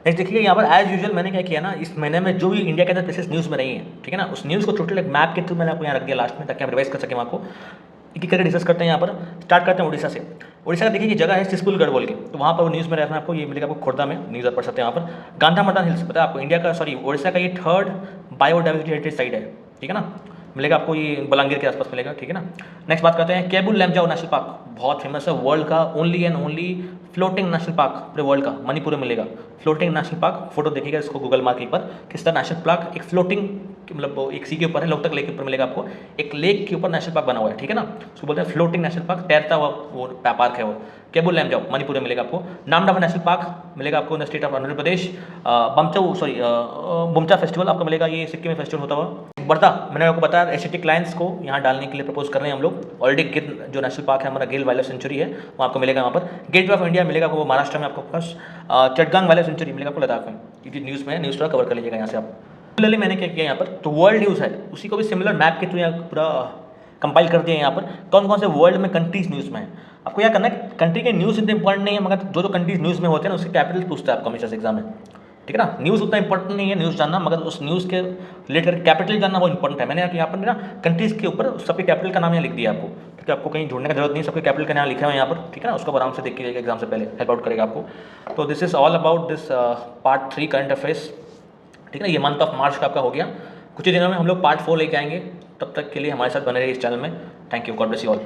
नेक्स्ट देखिए यहाँ पर एज यूजुअल मैंने क्या किया ना, इस महीने में जो भी इंडिया के अंदर प्लेसेस न्यूज़ में रही है, ठीक है ना, उस न्यूज़ को टोटल एक मैप के थ्रू मैंने आपको यहाँ रख दिया लास्ट में, ताकि आप रिवाइज कर सकें वहाँ को। एक एक करके डिस्कस करते हैं। यहाँ पर स्टार्ट करते हैं उड़ीसा से। उड़ीसा का देखिए ये जगह है सिसपुलगढ़ बोल के, तो वहाँ पर न्यूज़ में रहना आपको, ये मिलेगा आपको खुर्दा में, न्यूज़ आप पढ़ सकते हैं। यहाँ पर गांधा मैदान हिल्स पता है आपको, इंडिया का उड़ीसा का ये 3rd बायोडाइवर्सिटी हेरिटेज साइट है, ठीक है ना, मिलेगा आपको, ये बलांगीर के आसपास मिलेगा, ठीक है ना। नेक्स्ट बात करते हैं केबुल लैमजाओ नेशनल पार्क, बहुत फेमस है, वर्ल्ड का only and only floating national park पूरे वर्ल्ड का, मणिपुर में मिलेगा फ्लोटिंग नेशनल पार्क। फोटो देखिएगा इसको गूगल मार्क पर, किस तरह नेशनल पार्क एक फ्लोटिंग मतलब वो एक सी के ऊपर है, लोकतक लेक के ऊपर मिलेगा आपको। एक लेक के ऊपर नेशनल पार्क बना हुआ है, ठीक है ना, उसको बोलते हैं फ्लोटिंग नेशनल पार्क, तैरता हुआ वो पार्क है वो। केबुल लैमजाओ मणिपुर में मिलेगा आपको। नामदफा नेशनल पार्क मिलेगा आपको in the state of Arunachal Pradesh. Bumchu festival आपको मिलेगा, ये सिक्किम में फेस्टिवल होता हुआ। वर्धा, मैंने आपको बताया एशियाटिक लायंस को यहाँ डालने के लिए प्रपोज कर रहे हैं हम लोग। ऑलरेडी गिर जो नेशनल पार्क है हमारा, गिल वाइल्ड सेंचुरी है, वो आपको मिलेगा वहाँ पर। गेटवे ऑफ इंडिया मिलेगा आपको महाराष्ट्र में आपको पास। चटगांग वाइल्ड सेंचुरी मिलेगा आपको लद्दाख में। ये न्यूज़ में, न्यूज़ थोड़ा कवर कर लीजिएगा यहाँ से आप। सिमिलरली मैंने क्या किया यहाँ पर, तो वर्ल्ड न्यूज़ है उसी को भी सिमिलर मैप के थ्रू यहाँ पूरा कंपाइल कर दिया यहाँ पर कौन कौन से वर्ल्ड में कंट्रीज न्यूज़ में है। आपको क्या करना है, कंट्री के न्यूज़ इतने इंपॉर्टेंट नहीं है, मगर जो जो कंट्रीज न्यूज़ में होते हैं ना उसके कैपिटल पूछता है आपको हमेशा से एग्जाम में, ठीक है ना। न्यूज़ उतना इंपॉर्टेंट नहीं है न्यूज़ जानना, मगर उस न्यूज़ के रिलेटेड कैपिटल जानना वो इंपॉर्टेंट है। मैंने यहाँ पर ना कंट्रीज़ के ऊपर सबके कैपिटल का नाम यहाँ लिख दिया आपको, क्योंकि आपको कहीं ढूंढने का जरूरत नहीं, सबके कैपिटल का नाम लिखा हुआ है यहाँ पर, ठीक है ना। उसको आराम से देख के एग्जाम से पहले हेल्प आउट करेगा आपको। तो this is all about this part 3 current affairs, ठीक है ना। ये मंथ ऑफ मार्च का आपका हो गया। कुछ ही दिनों में हम लोग पार्ट 4 लेके आएंगे, तब तक के लिए हमारे साथ बने रहिए इस चैनल में। Thank you, God bless you all.